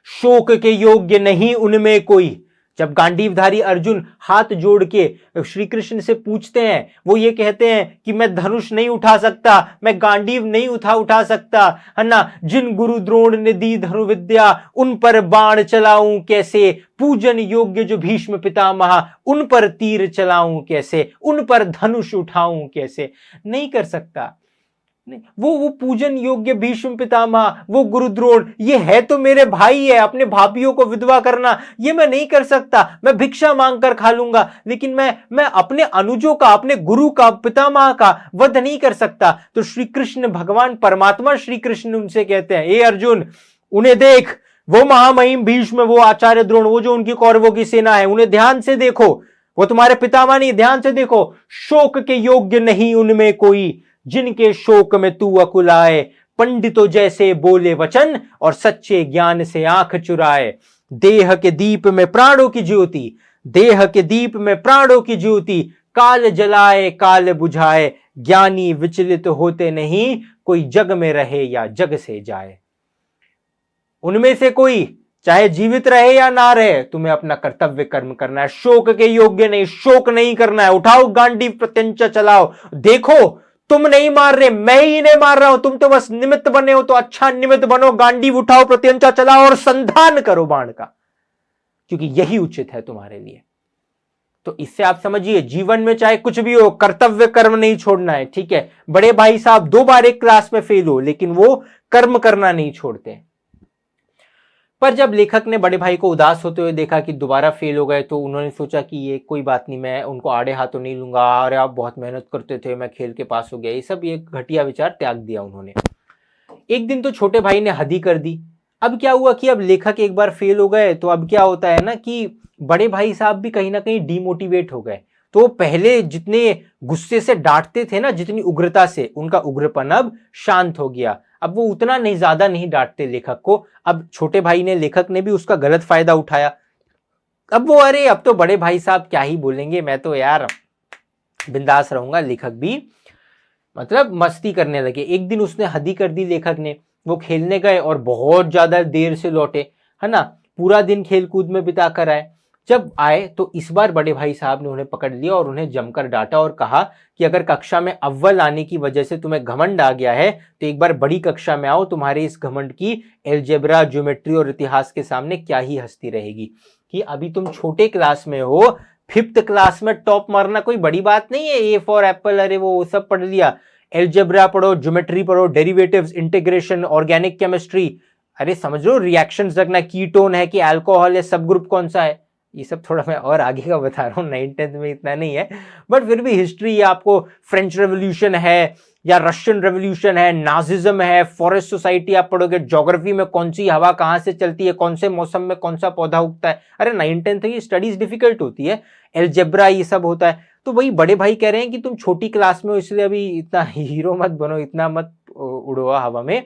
A: शोक के योग्य नहीं उनमें कोई। जब गांडीवधारी अर्जुन हाथ जोड़ के श्री कृष्ण से पूछते हैं, वो ये कहते हैं कि मैं धनुष नहीं उठा सकता, मैं गांडीव नहीं उठा सकता, है ना। जिन गुरु द्रोण ने दी धनुर्विद्या, उन पर बाण चलाऊं कैसे, पूजन योग्य जो भीष्म पितामह, उन पर तीर चलाऊं कैसे, उन पर धनुष उठाऊं कैसे, नहीं कर सकता। वो पूजन योग्य भीष्म पितामह, वो गुरु द्रोण, ये है तो मेरे भाई है, अपने भाइयों को विधवा करना ये मैं नहीं कर सकता, मैं भिक्षा मांग कर खा लूंगा, लेकिन मैं अपने अनुजों का, अपने गुरु का, पितामह का वध नहीं कर सकता। तो श्री कृष्ण भगवान परमात्मा श्री कृष्ण उनसे कहते हैं, ए अर्जुन, उन्हें देख, वो महामहिम भीष्म, वो आचार्य द्रोण, वो जो उनकी कौरवों की सेना है, उन्हें ध्यान से देखो, वो तुम्हारे पितामह नहीं, ध्यान से देखो। शोक के योग्य नहीं उनमें कोई, जिनके शोक में तू अकुलाए, पंडितों जैसे बोले वचन और सच्चे ज्ञान से आंख चुराए। देह के दीप में प्राणों की ज्योति, देह के दीप में प्राणों की ज्योति, काल जलाए काल बुझाए, ज्ञानी विचलित होते नहीं, कोई जग में रहे या जग से जाए। उनमें से कोई चाहे जीवित रहे या ना रहे, तुम्हें अपना कर्तव्य कर्म करना है, शोक के योग्य नहीं, शोक नहीं करना है। उठाओ गांडीव, प्रत्यंचा चलाओ, देखो तुम नहीं मार रहे, मैं ही नहीं मार रहा हूं, तुम तो बस निमित्त बने हो, तो अच्छा निमित्त बनो, गांडीव उठाओ, प्रत्यंचा चलाओ और संधान करो बाण का, क्योंकि यही उचित है तुम्हारे लिए। तो इससे आप समझिए, जीवन में चाहे कुछ भी हो, कर्तव्य कर्म नहीं छोड़ना है। ठीक है, बड़े भाई साहब 2 बार एक क्लास में फेल हो, लेकिन वो कर्म करना नहीं छोड़ते। पर जब लेखक ने बड़े भाई को उदास होते हुए देखा कि दोबारा फेल हो गए, तो उन्होंने सोचा कि ये कोई बात नहीं, मैं उनको आड़े हाथों नहीं लूंगा, अरे आप बहुत मेहनत करते थे, मैं खेल के पास हो गया, ये सब ये घटिया विचार त्याग दिया उन्होंने। एक दिन तो छोटे भाई ने हद ही कर दी। अब क्या हुआ कि अब लेखक एक बार फेल हो गए, तो अब क्या होता है ना कि बड़े भाई साहब भी कहीं ना कहीं डीमोटिवेट हो गए। तो पहले जितने गुस्से से डांटते थे ना, जितनी उग्रता से, उनका उग्रपन अब शांत हो गया। अब वो उतना नहीं, ज्यादा नहीं डांटते लेखक को। अब छोटे भाई ने, लेखक ने भी उसका गलत फायदा उठाया। अब वो अरे अब तो बड़े भाई साहब क्या ही बोलेंगे, मैं तो यार बिंदास रहूंगा। लेखक भी मतलब मस्ती करने लगे। एक दिन उसने हद ही कर दी लेखक ने। वो खेलने गए और बहुत ज्यादा देर से लौटे, है ना, पूरा दिन खेल कूद में बिता कर आए। जब आए तो इस बार बड़े भाई साहब ने उन्हें पकड़ लिया और उन्हें जमकर डांटा और कहा कि अगर कक्षा में अव्वल आने की वजह से तुम्हें घमंड आ गया है तो एक बार बड़ी कक्षा में आओ, तुम्हारे इस घमंड की एलजेब्रा, ज्योमेट्री और इतिहास के सामने क्या ही हंसती रहेगी। कि अभी तुम छोटे क्लास में हो, 5th क्लास में टॉप मारना कोई बड़ी बात नहीं है। ए फॉर एप्पल, अरे वो सब पढ़ लिया, एलजेब्रा पढ़ो, ज्योमेट्री पढ़ो, डेरिवेटिव्स, इंटीग्रेशन, ऑर्गेनिक केमिस्ट्री, अरे समझ लो रिएक्शंस रखना, कीटोन है कि अल्कोहल है, सब ग्रुप कौन सा है, ये सब थोड़ा मैं और आगे का बता रहा हूँ, 9th 10th में इतना नहीं है, बट फिर भी हिस्ट्री आपको, फ्रेंच रेवोल्यूशन है या रशियन रेवोल्यूशन है, नाजिज्म है, फॉरेस्ट सोसाइटी आप पढ़ोगे, ज्योग्राफी में कौन सी हवा कहाँ से चलती है, कौन से मौसम में कौन सा पौधा उगता है, अरे 9th 10th की स्टडीज डिफिकल्ट होती है, एलजेब्रा ये सब होता है। तो वही बड़े भाई कह रहे हैं कि तुम छोटी क्लास में हो इसलिए अभी इतना हीरो मत बनो, इतना मत उड़ो हवा में,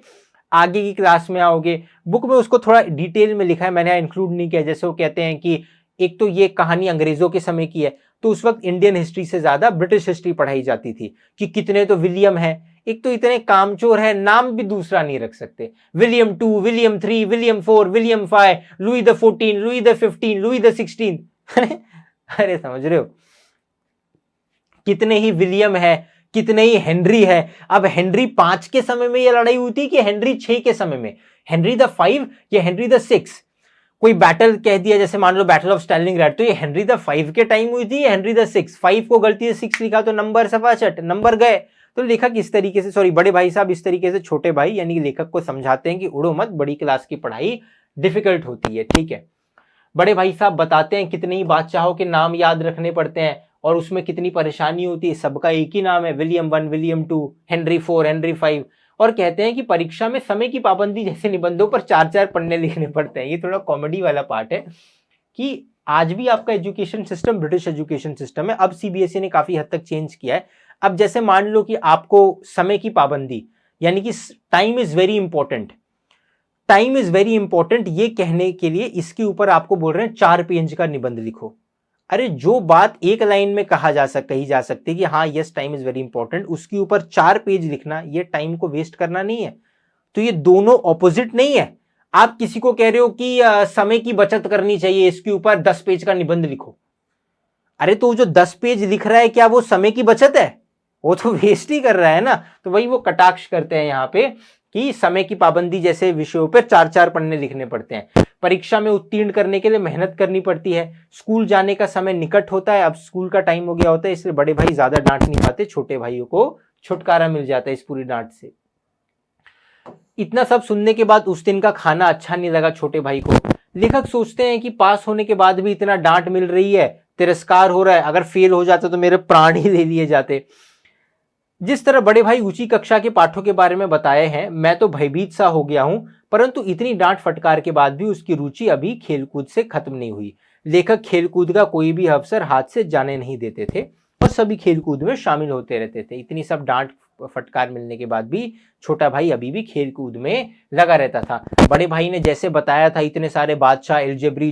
A: आगे की क्लास में आओगे। बुक में उसको थोड़ा डिटेल में लिखा है, मैंने इंक्लूड नहीं किया। जैसे वो कहते हैं कि एक तो ये कहानी अंग्रेजों के समय की है, तो उस वक्त इंडियन हिस्ट्री से ज्यादा ब्रिटिश हिस्ट्री पढ़ाई जाती थी कि कितने तो विलियम है, एक तो इतने कामचोर है, नाम भी दूसरा नहीं रख सकते, William 2, William 3, William 4, William 5, Louis the 14, Louis the 15, Louis the 16 अरे समझ रहे हो, कितने ही विलियम है, कितने ही हेनरी है। अब हेनरी 5 के समय में यह लड़ाई हुई थी कि हेनरी 6 के समय में, हेनरी द 5 या हेनरी द 6, कोई बैटल कह दिया, जैसे मान लो बैटल ऑफ स्टैलिंगरैड, तो ये हेनरी द 5 के टाइम हुई थी, हेनरी द 6, 5 को गलती से 6 लिखा तो नंबर सफा चट, नंबर गए। तो लेखक इस तरीके से, सॉरी बड़े भाई साहब इस तरीके से छोटे भाई यानी कि लेखक को समझाते हैं कि उड़ो मत, बड़ी क्लास की पढ़ाई डिफिकल्ट होती है, ठीक है। बड़े भाई साहब बताते हैं कितने ही बादशाहों के नाम याद रखने पड़ते हैं और उसमें कितनी परेशानी होती है, सबका एक ही नाम है, विलियम 1, विलियम 2, हेनरी 4, हेनरी 5, और कहते हैं कि परीक्षा में समय की पाबंदी जैसे निबंधों पर 4-4 पढ़ने लिखने पड़ते हैं। ये थोड़ा कॉमेडी वाला पार्ट है कि आज भी आपका education system British education system है, अब सीबीएसई ने काफी हद तक चेंज किया है। अब जैसे मान लो कि आपको समय की पाबंदी यानी कि time is very important, time is very important ये कहने के लिए इसके ऊपर आपको बोल रहे हैं 4 पेज का निबंध लिखो। अरे जो बात एक लाइन में कही जा सकती है कि हाँ yes time is very important, उसके ऊपर 4 पेज लिखना, ये टाइम को वेस्ट करना नहीं है। तो ये दोनों ऑपोजिट नहीं है। आप किसी को कह रहे हो कि समय की बचत करनी चाहिए, इसके ऊपर 10 पेज का निबंध लिखो, अरे तो जो 10 पेज लिख रहा है क्या वो समय की बचत है? वो तो वेस्ट ही कर रहा है ना। तो वही वो कटाक्ष करते हैं यहाँ पे कि समय की पाबंदी जैसे विषयों पर 4-4 पढ़ने लिखने पड़ते हैं, परीक्षा में उत्तीर्ण करने के लिए मेहनत करनी पड़ती है, स्कूल जाने का समय निकट होता है, अब स्कूल का टाइम हो गया होता है, इसलिए बड़े भाई ज्यादा डांट नहीं पाते, छोटे भाइयों को छुटकारा मिल जाता है इस पूरी डांट से। इतना सब सुनने के बाद उस दिन का खाना अच्छा नहीं लगा छोटे भाई को। लेखक सोचते हैं कि पास होने के बाद भी इतना डांट मिल रही है, तिरस्कार हो रहा है, अगर फेल हो जाता तो मेरे प्राण ही ले लिए जाते। जिस तरह बड़े भाई ऊंची कक्षा के पाठों के बारे में बताए हैं, मैं तो भयभीत सा हो गया हूं, परंतु इतनी डांट फटकार के बाद भी उसकी रुचि अभी खेलकूद से खत्म नहीं हुई। लेखक खेलकूद का कोई भी अवसर हाथ से जाने नहीं देते थे और सभी खेलकूद में शामिल होते रहते थे। इतनी सब डांट फटकार मिलने के बाद भी छोटा भाई अभी भी खेलकूद में लगा रहता था। बड़े भाई ने जैसे बताया था इतने सारे बादशाह, एलजेब्रा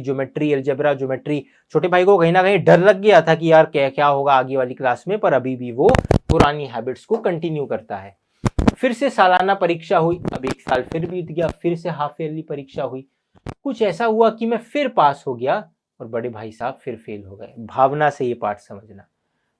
A: ज्योमेट्री, छोटे भाई को कहीं ना कहीं डर लग गया था कि यार क्या क्या होगा आगे वाली क्लास में, पर अभी भी वो पुरानी हैबिट्स को कंटिन्यू करता है। फिर से सालाना परीक्षा हुई, अब 1 साल फिर बीत गया, फिर से हाफ ईयरली परीक्षा हुई। कुछ ऐसा हुआ कि मैं फिर पास हो गया और बड़े भाई साहब फिर फेल हो गए। भावना से ये पाठ समझना,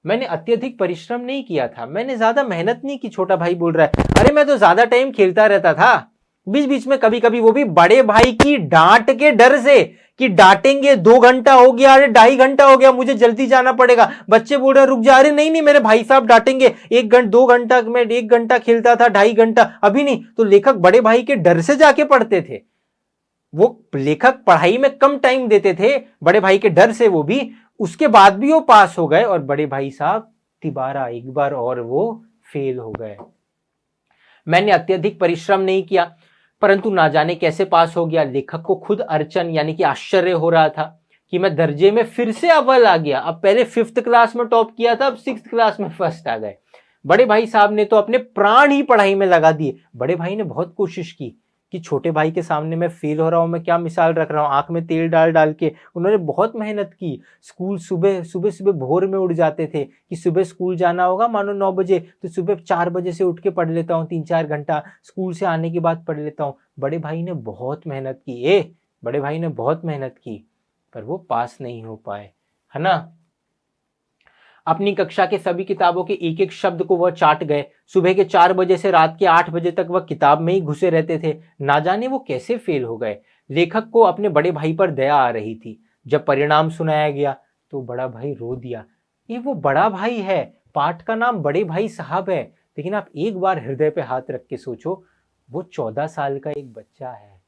A: मैंने अत्यधिक परिश्रम नहीं किया था, मैंने ज्यादा मेहनत नहीं की। छोटा भाई बोल रहा है अरे मैं तो ज्यादा टाइम खेलता रहता था, बीच बीच में कभी कभी, वो भी बड़े भाई की डांट के डर से कि डांटेंगे, 2 घंटा हो गया, अरे 2.5 घंटा हो गया, मुझे जल्दी जाना पड़ेगा। बच्चे बोल रहे रुक जा, अरे नहीं नहीं मेरे भाई साहब डांटेंगे, 2 घंटा मैं 1 घंटा खेलता था, 2.5 घंटा अभी नहीं। तो लेखक बड़े भाई के डर से जाके पढ़ते थे, वो लेखक पढ़ाई में कम टाइम देते थे बड़े भाई के डर से, वो भी उसके बाद भी वो पास हो गए और बड़े भाई साहब तिबारा एक बार और वो फेल हो गए। मैंने अत्यधिक परिश्रम नहीं किया परंतु ना जाने कैसे पास हो गया। लेखक को खुद अड़चन यानी कि आश्चर्य हो रहा था कि मैं दर्जे में फिर से अव्वल आ गया। अब पहले 5th क्लास में टॉप किया था, अब 6th क्लास में फर्स्ट आ गए। बड़े भाई साहब ने तो अपने प्राण ही पढ़ाई में लगा दिए। बड़े भाई ने बहुत कोशिश की कि छोटे भाई के सामने मैं फेल हो रहा हूँ, मैं क्या मिसाल रख रहा हूँ, आंख में तेल डाल डाल के उन्होंने बहुत मेहनत की। स्कूल सुबह सुबह सुबह भोर में उठ जाते थे कि सुबह स्कूल जाना होगा, मानो 9 बजे, तो सुबह 4 बजे से उठ के पढ़ लेता हूँ, 3-4 घंटा स्कूल से आने के बाद पढ़ लेता हूँ। बड़े भाई ने बहुत मेहनत की, बड़े भाई ने बहुत मेहनत की, पर वो पास नहीं हो पाए, है ना। अपनी कक्षा के सभी किताबों के एक एक शब्द को वह चाट गए। सुबह के 4 बजे से रात के 8 बजे तक वह किताब में ही घुसे रहते थे। ना जाने वो कैसे फेल हो गए। लेखक को अपने बड़े भाई पर दया आ रही थी। जब परिणाम सुनाया गया तो बड़ा भाई रो दिया। ये वो बड़ा भाई है, पाठ का नाम बड़े भाई साहब है, लेकिन आप एक बार हृदय पे हाथ रख के सोचो, वो 14 साल का एक बच्चा है।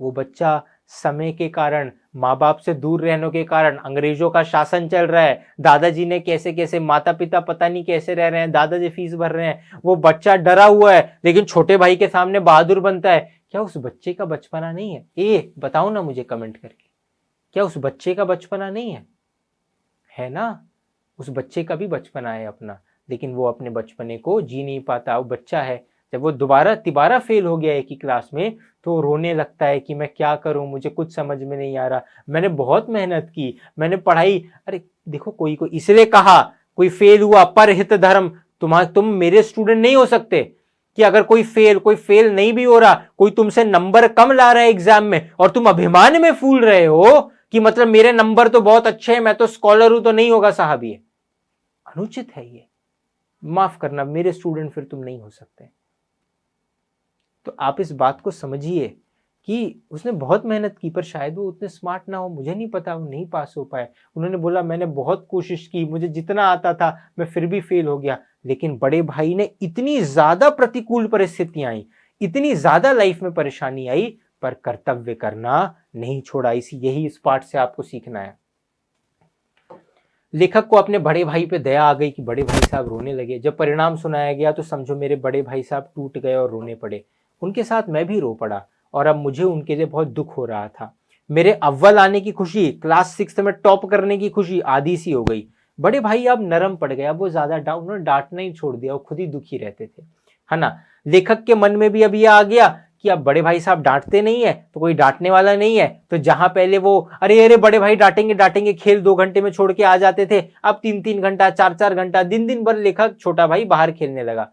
A: वो बच्चा समय के कारण, माँ बाप से दूर रहने के कारण, अंग्रेजों का शासन चल रहा है, दादाजी ने कैसे कैसे, माता पिता पता नहीं कैसे रह रहे हैं, दादाजी फीस भर रहे हैं, वो बच्चा डरा हुआ है, लेकिन छोटे भाई के सामने बहादुर बनता है। क्या उस बच्चे का बचपना नहीं है? बताओ ना मुझे कमेंट करके, क्या उस बच्चे का बचपना नहीं है ना? उस बच्चे का भी बचपना है अपना, लेकिन वो अपने बचपने को जी नहीं पाता। वो बच्चा है, जब वो तिबारा फेल हो गया एक ही क्लास में, तो रोने लगता है कि मैं क्या करूं, मुझे कुछ समझ में नहीं आ रहा, मैंने बहुत मेहनत की, मैंने पढ़ाई। अरे देखो, कोई इसलिए कहा कोई फेल हुआ पर हित धर्म, तुम मेरे स्टूडेंट नहीं हो सकते कि अगर कोई फेल नहीं भी हो रहा, कोई तुमसे नंबर कम ला रहा है एग्जाम में और तुम अभिमान में फूल रहे हो कि मतलब मेरे नंबर तो बहुत अच्छे हैं, मैं तो स्कॉलर हूं, तो नहीं होगा साहब। ये अनुचित है, ये माफ करना, मेरे स्टूडेंट फिर तुम नहीं हो सकते। तो आप इस बात को समझिए कि उसने बहुत मेहनत की, पर शायद वो उतने स्मार्ट ना हो, मुझे नहीं पता, वो नहीं पास हो पाए। उन्होंने बोला मैंने बहुत कोशिश की, मुझे जितना आता था मैं फिर भी फेल हो गया। लेकिन बड़े भाई ने इतनी ज्यादा प्रतिकूल परिस्थितियां आई, इतनी ज्यादा लाइफ में परेशानी आई, पर कर्तव्य करना नहीं छोड़ा। यही इस पाठ से आपको सीखना है। लेखक को अपने बड़े भाई पे दया आ गई कि बड़े भाई साहब रोने लगे। जब परिणाम सुनाया गया तो समझो मेरे बड़े भाई साहब टूट गए और रोने पड़े। उनके साथ मैं भी रो पड़ा और अब मुझे उनके लिए बहुत दुख हो रहा था। मेरे अव्वल आने की खुशी, क्लास 6 में टॉप करने की खुशी आधी सी हो गई। बड़े भाई अब नरम पड़ गए, अब वो ज्यादा उन्होंने डांटना ही छोड़ दिया, वो खुद ही दुखी रहते थे, है ना। लेखक के मन में भी अब यह आ गया कि अब बड़े भाई साहब डांटते नहीं है तो कोई डांटने वाला नहीं है, तो जहां पहले वो अरे बड़े भाई डांटेंगे खेल 2 घंटे में छोड़ के आ जाते थे, अब 3-3 घंटा 4-4 घंटा दिन भर लेखक छोटा भाई बाहर खेलने लगा,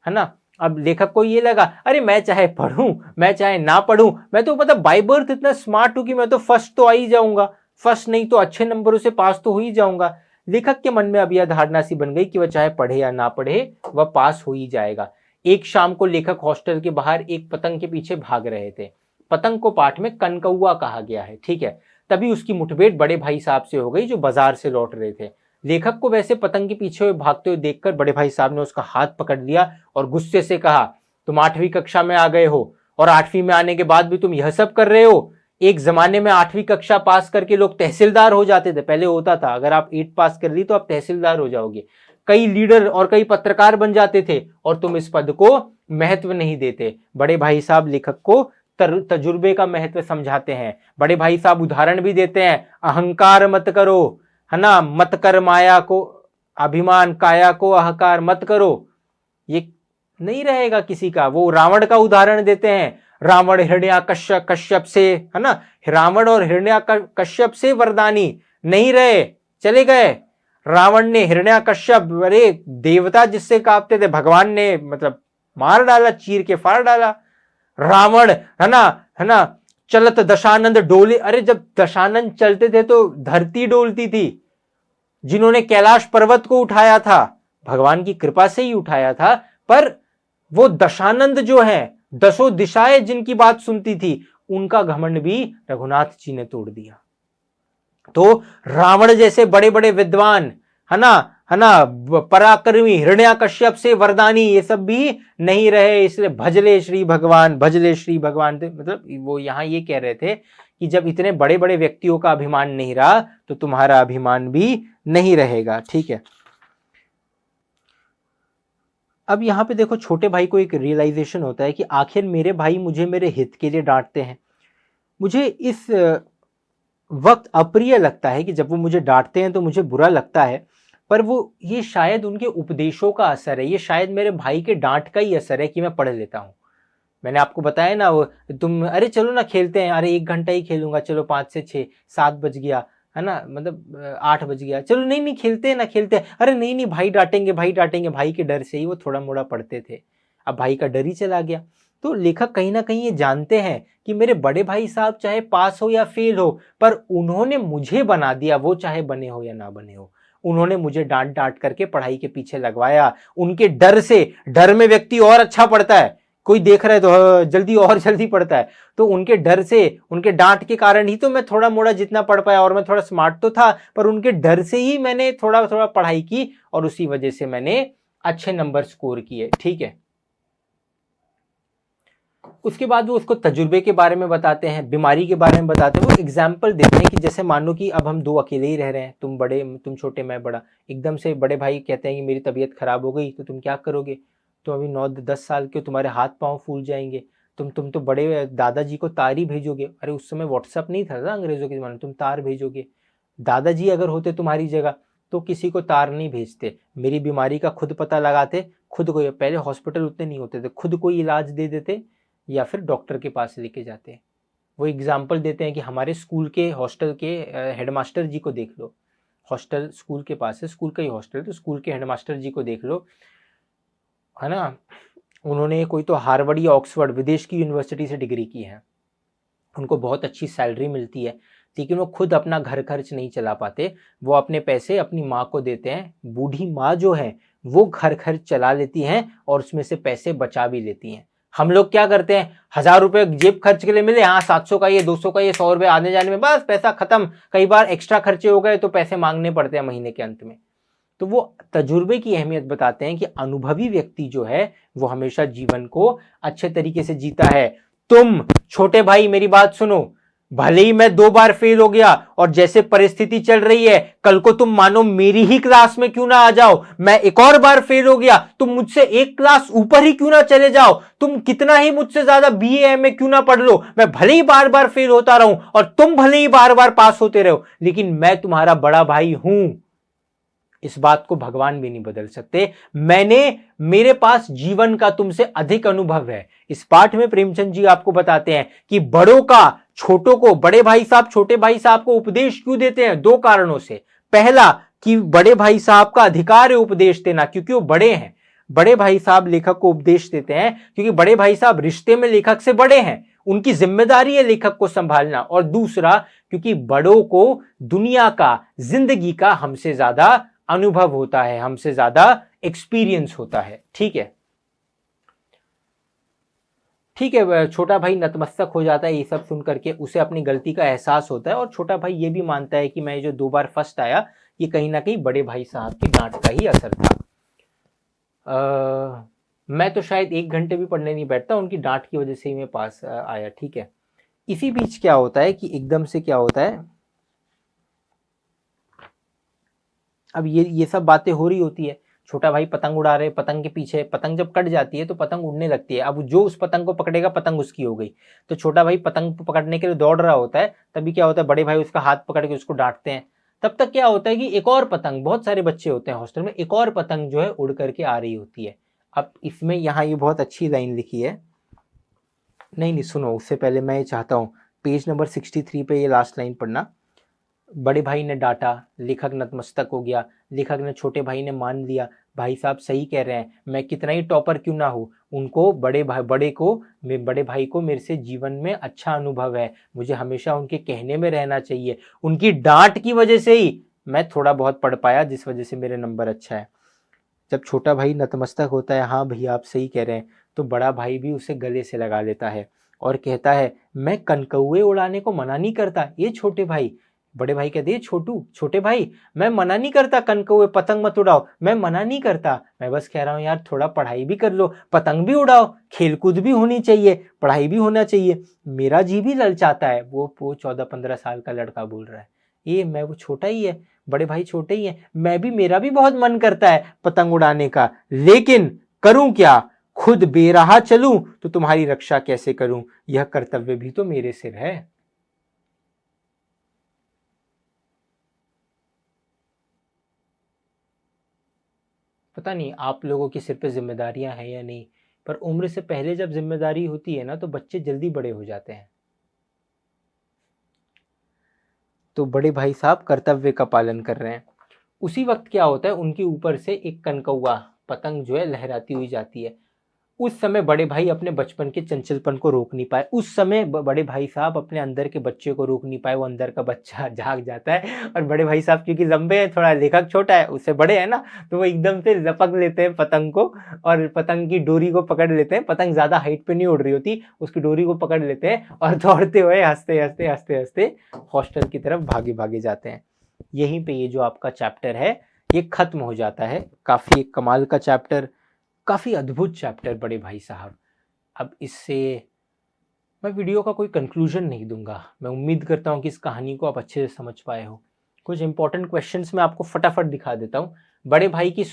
A: है ना। अब लेखक को ये लगा अरे मैं चाहे पढ़ूं मैं चाहे ना पढ़ूं, मैं तो मतलब बाय बर्थ इतना स्मार्ट हूं कि मैं तो फर्स्ट तो आ ही जाऊंगा, फर्स्ट नहीं तो अच्छे नंबरों से पास तो हो ही जाऊंगा। लेखक के मन में अब यह धारणा सी बन गई कि वह चाहे पढ़े या ना पढ़े वह पास हो ही जाएगा। एक शाम को लेखक हॉस्टल के बाहर एक पतंग के पीछे भाग रहे थे। पतंग को पाठ में कनकौआ कहा गया है, ठीक है। तभी उसकी मुठभेड़ बड़े भाई साहब से हो गई जो बाजार से लौट रहे थे। लेखक को वैसे पतंग के पीछे भागते हुए देखकर बड़े भाई साहब ने उसका हाथ पकड़ लिया और गुस्से से कहा तुम 8वीं कक्षा में आ गए हो और 8वीं में आने के बाद भी तुम यह सब कर रहे हो। एक जमाने में 8वीं कक्षा पास करके लोग तहसीलदार हो जाते थे, पहले होता था, अगर आप 8 पास कर ली तो आप तहसीलदार हो जाओगे। कई लीडर और कई पत्रकार बन जाते थे और तुम इस पद को महत्व नहीं देते। बड़े भाई साहब लेखक को तजुर्बे का महत्व समझाते हैं। बड़े भाई साहब उदाहरण भी देते हैं, अहंकार मत करो, है ना, मत कर माया को अभिमान, काया को अहंकार मत करो, ये नहीं रहेगा किसी का। वो रावण का उदाहरण देते हैं, रावण हिरण्याकश्यप से, है ना, रावण और हिरण्याकश्यप से वरदानी नहीं रहे, चले गए। रावण ने हिरण्याकश्यप, अरे देवता जिससे कांपते थे, भगवान ने मतलब मार डाला, चीर के फाड़ डाला। रावण, है ना, चलत दशानंद डोले, अरे जब दशानंद चलते थे तो धरती डोलती थी। जिन्होंने कैलाश पर्वत को उठाया था भगवान की कृपा से ही उठाया था, पर वो दशानंद जो है, 10 दिशाएं जिनकी बात सुनती थी, उनका घमंड भी रघुनाथ जी ने तोड़ दिया। तो रावण जैसे बड़े बड़े विद्वान, है ना, पराक्रमी हिरण्याकश्यप से वरदानी, ये सब भी नहीं रहे। इसलिए भजले श्री भगवान मतलब वो यहां ये कह रहे थे कि जब इतने बड़े बड़े व्यक्तियों का अभिमान नहीं रहा तो तुम्हारा अभिमान भी नहीं रहेगा, ठीक है। अब यहां पे देखो, छोटे भाई को एक रियलाइजेशन होता है कि आखिर मेरे भाई मुझे मेरे हित के लिए डांटते हैं। मुझे इस वक्त अप्रिय लगता है कि जब वो मुझे डांटते हैं तो मुझे बुरा लगता है, पर वो ये शायद उनके उपदेशों का असर है, ये शायद मेरे भाई के डांट का ही असर है कि मैं पढ़ लेता हूँ। मैंने आपको बताया ना, वो तुम अरे चलो ना खेलते हैं, अरे 1 घंटा ही खेलूंगा, चलो 5 से 6, 7 बज गया है ना, मतलब 8 बज गया, चलो नहीं नहीं खेलते हैं ना, खेलते हैं, अरे नहीं नहीं भाई डांटेंगे, भाई डांटेंगे। भाई के डर से ही वो थोड़ा मोड़ा पढ़ते थे, अब भाई का डर ही चला गया। तो लेखक कहीं ना कहीं ये जानते हैं कि मेरे बड़े भाई साहब चाहे पास हो या फेल हो, पर उन्होंने मुझे बना दिया, वो चाहे बने हो या ना बने हो। उन्होंने मुझे डांट डांट करके पढ़ाई के पीछे लगवाया। उनके डर से, डर में व्यक्ति और अच्छा पढ़ता है, कोई देख रहा है तो जल्दी और जल्दी पढ़ता है। तो उनके डर से, उनके डांट के कारण ही तो मैं थोड़ा मोड़ा जितना पढ़ पाया, और मैं थोड़ा स्मार्ट तो था, पर उनके डर से ही मैंने थोड़ा थोड़ा पढ़ाई की और उसी वजह से मैंने अच्छे नंबर स्कोर किए। ठीक है, उसके बाद वो उसको तजुर्बे के बारे में बताते हैं, बीमारी के बारे में बताते हैं। वो एग्जाम्पल देते हैं कि जैसे मान लो कि अब हम दो अकेले ही रह रहे हैं, तुम बड़े, तुम छोटे, मैं बड़ा। एकदम से बड़े भाई कहते हैं कि मेरी तबीयत खराब हो गई, तो तुम क्या करोगे? तुम अभी 9-10 साल के हो, तुम्हारे हाथ पांव फूल जाएंगे, तुम तो बड़े दादाजी को तार ही भेजोगे। अरे उस समय व्हाट्सअप नहीं था ना अंग्रेजों के जमाने, तुम तार भेजोगे। दादाजी अगर होते तुम्हारी जगह तो किसी को तार नहीं भेजते, मेरी बीमारी का खुद पता लगाते, खुद को, पहले हॉस्पिटल उतने नहीं होते थे, खुद को इलाज दे देते या फिर डॉक्टर के पास लेके जाते हैं। वो एग्जाम्पल देते हैं कि हमारे स्कूल के हॉस्टल के हेडमास्टर जी को देख लो, हॉस्टल स्कूल के पास है, स्कूल का ही हॉस्टल, तो स्कूल के हेडमास्टर जी को देख लो, है ना। उन्होंने कोई तो हार्वर्ड या ऑक्सफोर्ड, विदेश की यूनिवर्सिटी से डिग्री की है, उनको बहुत अच्छी सैलरी मिलती है, लेकिन वो खुद अपना घर खर्च नहीं चला पाते। वो अपने पैसे अपनी माँ को देते हैं, बूढ़ी माँ जो है वो घर खर्च चला लेती हैं और उसमें से पैसे बचा भी लेती हैं। हम लोग क्या करते हैं, 1000 रुपए जेब खर्च के लिए मिले, हाँ 700 का ये, 200 का ये, 100 रुपए आने जाने में, बस पैसा खत्म। कई बार एक्स्ट्रा खर्चे हो गए तो पैसे मांगने पड़ते हैं महीने के अंत में। तो वो तजुर्बे की अहमियत बताते हैं कि अनुभवी व्यक्ति जो है वो हमेशा जीवन को अच्छे तरीके से जीता है। तुम छोटे भाई मेरी बात सुनो, भले ही मैं 2 बार फेल हो गया और जैसे परिस्थिति चल रही है, कल को तुम मानो मेरी ही क्लास में क्यों ना आ जाओ, मैं एक और बार फेल हो गया, तुम मुझसे एक क्लास ऊपर ही क्यों ना चले जाओ, तुम कितना ही मुझसे ज्यादा बीए एमए क्यों ना पढ़ लो, मैं भले ही बार बार फेल होता रहूं और तुम भले ही बार बार पास होते रहो, लेकिन मैं तुम्हारा बड़ा भाई हूं। इस बात को भगवान भी नहीं बदल सकते। मेरे पास जीवन का तुमसे अधिक अनुभव है। इस पाठ में प्रेमचंद जी आपको बताते हैं कि बड़ों का छोटों को, बड़े भाई साहब छोटे भाई साहब को उपदेश क्यों देते हैं? 2 कारणों से। पहला कि बड़े भाई साहब का अधिकार है उपदेश देना, क्योंकि वो बड़े हैं। बड़े भाई साहब लेखक को उपदेश देते हैं क्योंकि बड़े भाई साहब रिश्ते में लेखक से बड़े हैं, उनकी जिम्मेदारी है लेखक को संभालना। और दूसरा क्योंकि बड़ों को दुनिया का, जिंदगी का हमसे ज्यादा अनुभव होता है, हमसे ज्यादा एक्सपीरियंस होता है। ठीक है, ठीक है। छोटा भाई नतमस्तक हो जाता है ये सब सुन करके, उसे अपनी गलती का एहसास होता है और छोटा भाई ये भी मानता है कि मैं जो 2 बार फर्स्ट आया ये कहीं ना कहीं बड़े भाई साहब की डांट का ही असर था। मैं तो शायद 1 घंटे भी पढ़ने नहीं बैठता, उनकी डांट की वजह से ही मैं पास आया। ठीक है, इसी बीच क्या होता है कि एकदम से क्या होता है, अब ये सब बातें हो रही होती है, छोटा भाई पतंग उड़ा रहे, पतंग के पीछे, पतंग जब कट जाती है तो पतंग उड़ने लगती है, अब जो उस पतंग को पकड़ेगा पतंग उसकी हो गई। तो छोटा भाई पतंग पकड़ने के लिए दौड़ रहा होता है, तभी क्या होता है, बड़े भाई उसका हाथ पकड़ के उसको डांटते हैं। तब तक क्या होता है कि एक और पतंग, बहुत सारे बच्चे होते हैं हॉस्टल में, एक और पतंग जो है उड़ करके आ रही होती है। अब इसमें यहाँ ये बहुत अच्छी लाइन लिखी है, नहीं सुनो, उससे पहले मैं ये चाहता हूँ पेज नंबर 63 पे ये लास्ट लाइन पढ़ना। बड़े भाई ने डांटा, लेखक नतमस्तक हो गया, लेखक ने, छोटे भाई ने मान लिया, भाई साहब सही कह रहे हैं, मैं कितना ही टॉपर क्यों ना हूँ, उनको बड़े भाई को मेरे से जीवन में अच्छा अनुभव है, मुझे हमेशा उनके कहने में रहना चाहिए, उनकी डांट की वजह से ही मैं थोड़ा बहुत पढ़ पाया, जिस वजह से मेरे नंबर अच्छा है। जब छोटा भाई नतमस्तक होता है, हाँ भैया आप सही कह रहे हैं, तो बड़ा भाई भी उसे गले से लगा लेता है और कहता है मैं कनकौए उड़ाने को मना नहीं करता, ये छोटे भाई। बड़े भाई कहते हैं छोटे भाई मैं मना नहीं करता, कनकौए पतंग मत उड़ाओ, मैं मना नहीं करता, मैं बस कह रहा हूँ यार थोड़ा पढ़ाई भी कर लो, पतंग भी उड़ाओ, खेलकूद भी होनी चाहिए, पढ़ाई भी होना चाहिए, मेरा जी भी ललचाता है। वो 14-15 साल का लड़का बोल रहा है, ये मैं, वो छोटा ही है, बड़े भाई छोटे ही है, मेरा भी बहुत मन करता है पतंग उड़ाने का, लेकिन करूं क्या, खुद बेराह चलूं तो तुम्हारी रक्षा कैसे करूं, यह कर्तव्य भी तो मेरे सिर है। पता नहीं आप लोगों के सिर पे जिम्मेदारियां हैं या नहीं, पर उम्र से पहले जब जिम्मेदारी होती है ना तो बच्चे जल्दी बड़े हो जाते हैं। तो बड़े भाई साहब कर्तव्य का पालन कर रहे हैं। उसी वक्त क्या होता है, उनके ऊपर से एक कनकौआ पतंग जो है लहराती हुई जाती है। उस समय बड़े भाई अपने बचपन के चंचलपन को रोक नहीं पाए। उस समय बड़े भाई साहब अपने अंदर के बच्चे को रोक नहीं पाए। वो अंदर का बच्चा जाग जाता है और बड़े भाई साहब क्योंकि लंबे हैं, थोड़ा लेखक छोटा है, उससे बड़े हैं ना, तो वो एकदम से लपक लेते हैं पतंग को और पतंग की डोरी को पकड़ लेते हैं। पतंग ज्यादा हाइट पे नहीं उड़ रही होती, उसकी डोरी को पकड़ लेते हैं और दौड़ते हुए हंसते हंसते हंसते हंसते हॉस्टल की तरफ भागे भागे जाते हैं। यहीं पे ये जो आपका चैप्टर है ये खत्म हो जाता है। काफी एक कमाल का चैप्टर, काफ़ी अद्भुत चैप्टर बड़े भाई साहब। अब इससे मैं वीडियो का कोई कंक्लूजन नहीं दूंगा। मैं उम्मीद करता हूँ कि इस कहानी को आप अच्छे से समझ पाए हो। कुछ इंपॉर्टेंट क्वेश्चंस मैं आपको फटाफट दिखा देता हूँ। बड़े भाई की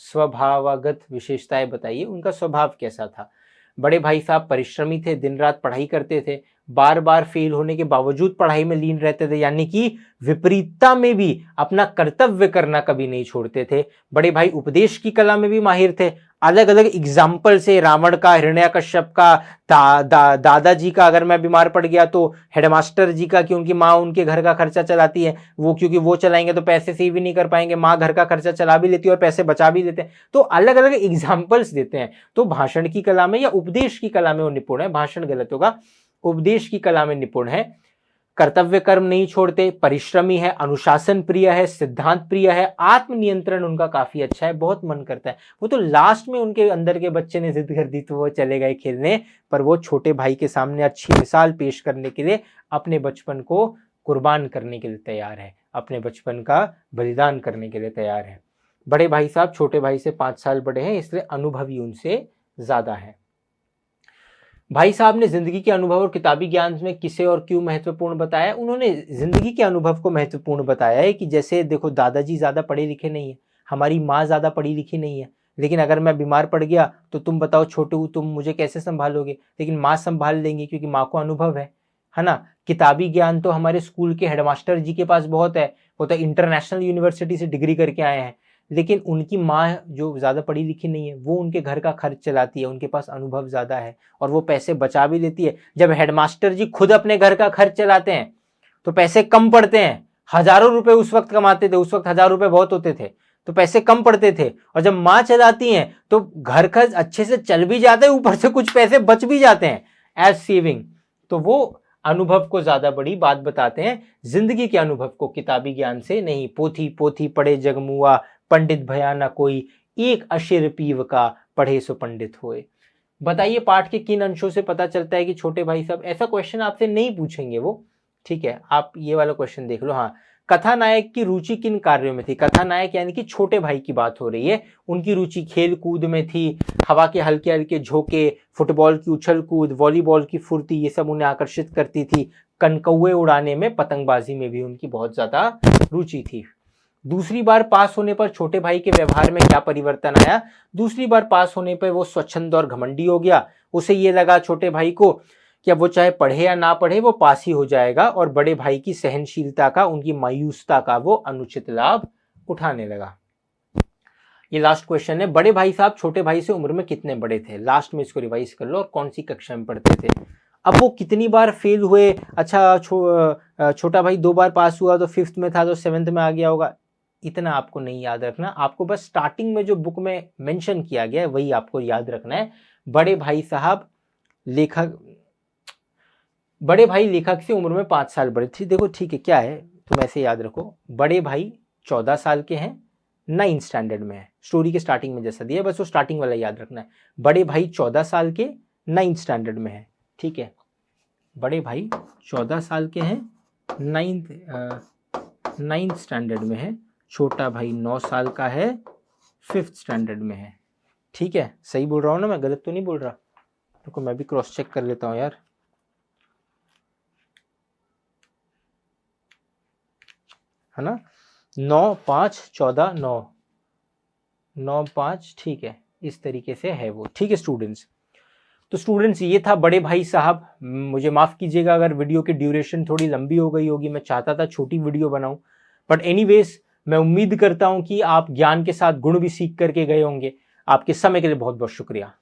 A: स्वभावगत विशेषताएं बताइए, उनका स्वभाव कैसा था। बड़े भाई साहब परिश्रमी थे, दिन रात पढ़ाई करते थे, बार बार फेल होने के बावजूद पढ़ाई में लीन रहते थे, यानी कि विपरीतता में भी अपना कर्तव्य करना कभी नहीं छोड़ते थे। बड़े भाई उपदेश की कला में भी माहिर थे। अलग अलग एग्जाम्पल से, रावण का, हिरण्याकश्यप का, दादाजी का, अगर मैं बीमार पड़ गया तो हेडमास्टर जी का, क्योंकि माँ उनके घर का खर्चा चलाती है, वो क्योंकि वो चलाएंगे तो पैसे सेव भी नहीं कर पाएंगे, माँ घर का खर्चा चला भी लेती है और पैसे बचा भी लेते हैं। तो अलग अलग एग्जाम्पल्स देते हैं। तो भाषण की कला में या उपदेश की कला में वो निपुण है। भाषण गलत होगा, उपदेश की कला में निपुण है। कर्तव्य कर्म नहीं छोड़ते, परिश्रमी है, अनुशासन प्रिय है, सिद्धांत प्रिय है, आत्मनियंत्रण उनका काफी अच्छा है, बहुत मन करता है। वो तो लास्ट में उनके अंदर के बच्चे ने जिद कर दी तो वो चले गए खेलने, पर वो छोटे भाई के सामने अच्छी मिसाल पेश करने के लिए अपने बचपन को कुर्बान करने के लिए तैयार है, अपने बचपन का बलिदान करने के लिए तैयार है। बड़े भाई साहब छोटे भाई से 5 साल बड़े हैं, इसलिए अनुभवी उनसे ज्यादा है। भाई साहब ने जिंदगी के अनुभव और किताबी ज्ञान में किसे और क्यों महत्वपूर्ण बताया। उन्होंने जिंदगी के अनुभव को महत्वपूर्ण बताया है कि जैसे देखो, दादाजी ज्यादा पढ़े लिखे नहीं है, हमारी माँ ज्यादा पढ़ी लिखी नहीं है, लेकिन अगर मैं बीमार पड़ गया तो तुम बताओ छोटू, तुम मुझे कैसे संभालोगे, लेकिन माँ संभाल लेंगी क्योंकि माँ को अनुभव है ना। किताबी ज्ञान तो हमारे स्कूल के हेडमास्टर जी के पास बहुत है, वो तो इंटरनेशनल यूनिवर्सिटी से डिग्री करके आए हैं, लेकिन उनकी माँ जो ज़्यादा पढ़ी लिखी नहीं है वो उनके घर का खर्च चलाती है, उनके पास अनुभव ज़्यादा है और वो पैसे बचा भी लेती है। जब हेडमास्टर जी खुद अपने घर का खर्च चलाते हैं तो पैसे कम पड़ते हैं। हजारों रुपए उस वक्त कमाते थे, उस वक्त 1000 रुपए बहुत होते थे, तो पैसे कम पड़ते थे। और जब माँ चलाती हैं तो घर खर्च अच्छे से चल भी जाते हैं, ऊपर से कुछ पैसे बच भी जाते हैं एज सेविंग। तो वो अनुभव को ज्यादा बड़ी बात बताते हैं, जिंदगी के अनुभव को, किताबी ज्ञान से नहीं। पोथी पोथी पढ़े जगमुआ, पंडित भया न कोई, एक अशिर पीव का, पढ़े सो पंडित होए। बताइए पाठ के किन अंशों से पता चलता है कि छोटे भाई साहब, ऐसा क्वेश्चन आपसे नहीं पूछेंगे वो, ठीक है, आप ये वाला क्वेश्चन देख लो। हाँ, कथानायक की रुचि किन कार्यों में थी। कथानायक यानी कि छोटे भाई की बात हो रही है, उनकी रुचि खेल कूद में थी, हवा के हल्के हल्के झोंके, फुटबॉल की उछल कूद, वॉलीबॉल की फुर्ती, ये सब उन्हें आकर्षित करती थी। कनकौए उड़ाने में, पतंगबाजी में भी उनकी बहुत ज्यादा रुचि थी। दूसरी बार पास होने पर छोटे भाई के व्यवहार में क्या परिवर्तन आया। दूसरी बार पास होने पर वो स्वच्छंद और घमंडी हो गया। उसे ये लगा छोटे भाई को कि अब वो चाहे पढ़े या ना पढ़े वो पास ही हो जाएगा, और बड़े भाई की सहनशीलता का, उनकी मायूसता का वो अनुचित लाभ उठाने लगा। ये लास्ट क्वेश्चन है, बड़े भाई साहब छोटे भाई से उम्र में कितने बड़े थे। लास्ट में इसको रिवाइज कर लो, और कौन सी कक्षा में पढ़ते थे। अब वो कितनी बार फेल हुए, अच्छा छोटा भाई 2 बार पास हुआ तो 5th में था तो 7th में आ गया होगा, इतना आपको नहीं याद रखना। आपको बस स्टार्टिंग में जो बुक में मेंशन किया गया है वही आपको याद रखना है। बड़े भाई लेखक से उम्र में 5 साल बड़े थे। देखो ठीक है, क्या है तुम ऐसे याद रखो, बड़े भाई 14 साल के हैं, 9th स्टैंडर्ड में है। स्टोरी के स्टार्टिंग में जैसा दिया, बस वो स्टार्टिंग वाला याद रखना है। बड़े भाई 14 साल के, 9th स्टैंडर्ड में है, ठीक है। बड़े भाई 14 साल के हैं, 9th स्टैंडर्ड में है। छोटा भाई 9 साल का है, 5th स्टैंडर्ड में है, ठीक है। सही बोल रहा हूँ ना मैं, गलत तो नहीं बोल रहा। तो मैं भी क्रॉस चेक कर लेता हूँ यार। है ना, 9 5 14 9 9 5, ठीक है, इस तरीके से है वो, ठीक है स्टूडेंट्स। तो स्टूडेंट्स ये था बड़े भाई साहब। मुझे माफ कीजिएगा अगर वीडियो की ड्यूरेशन थोड़ी लंबी हो गई होगी, मैं चाहता था छोटी वीडियो बनाऊं, बट एनीवेज मैं उम्मीद करता हूं कि आप ज्ञान के साथ गुण भी सीख करके गए होंगे। आपके समय के लिए बहुत बहुत शुक्रिया।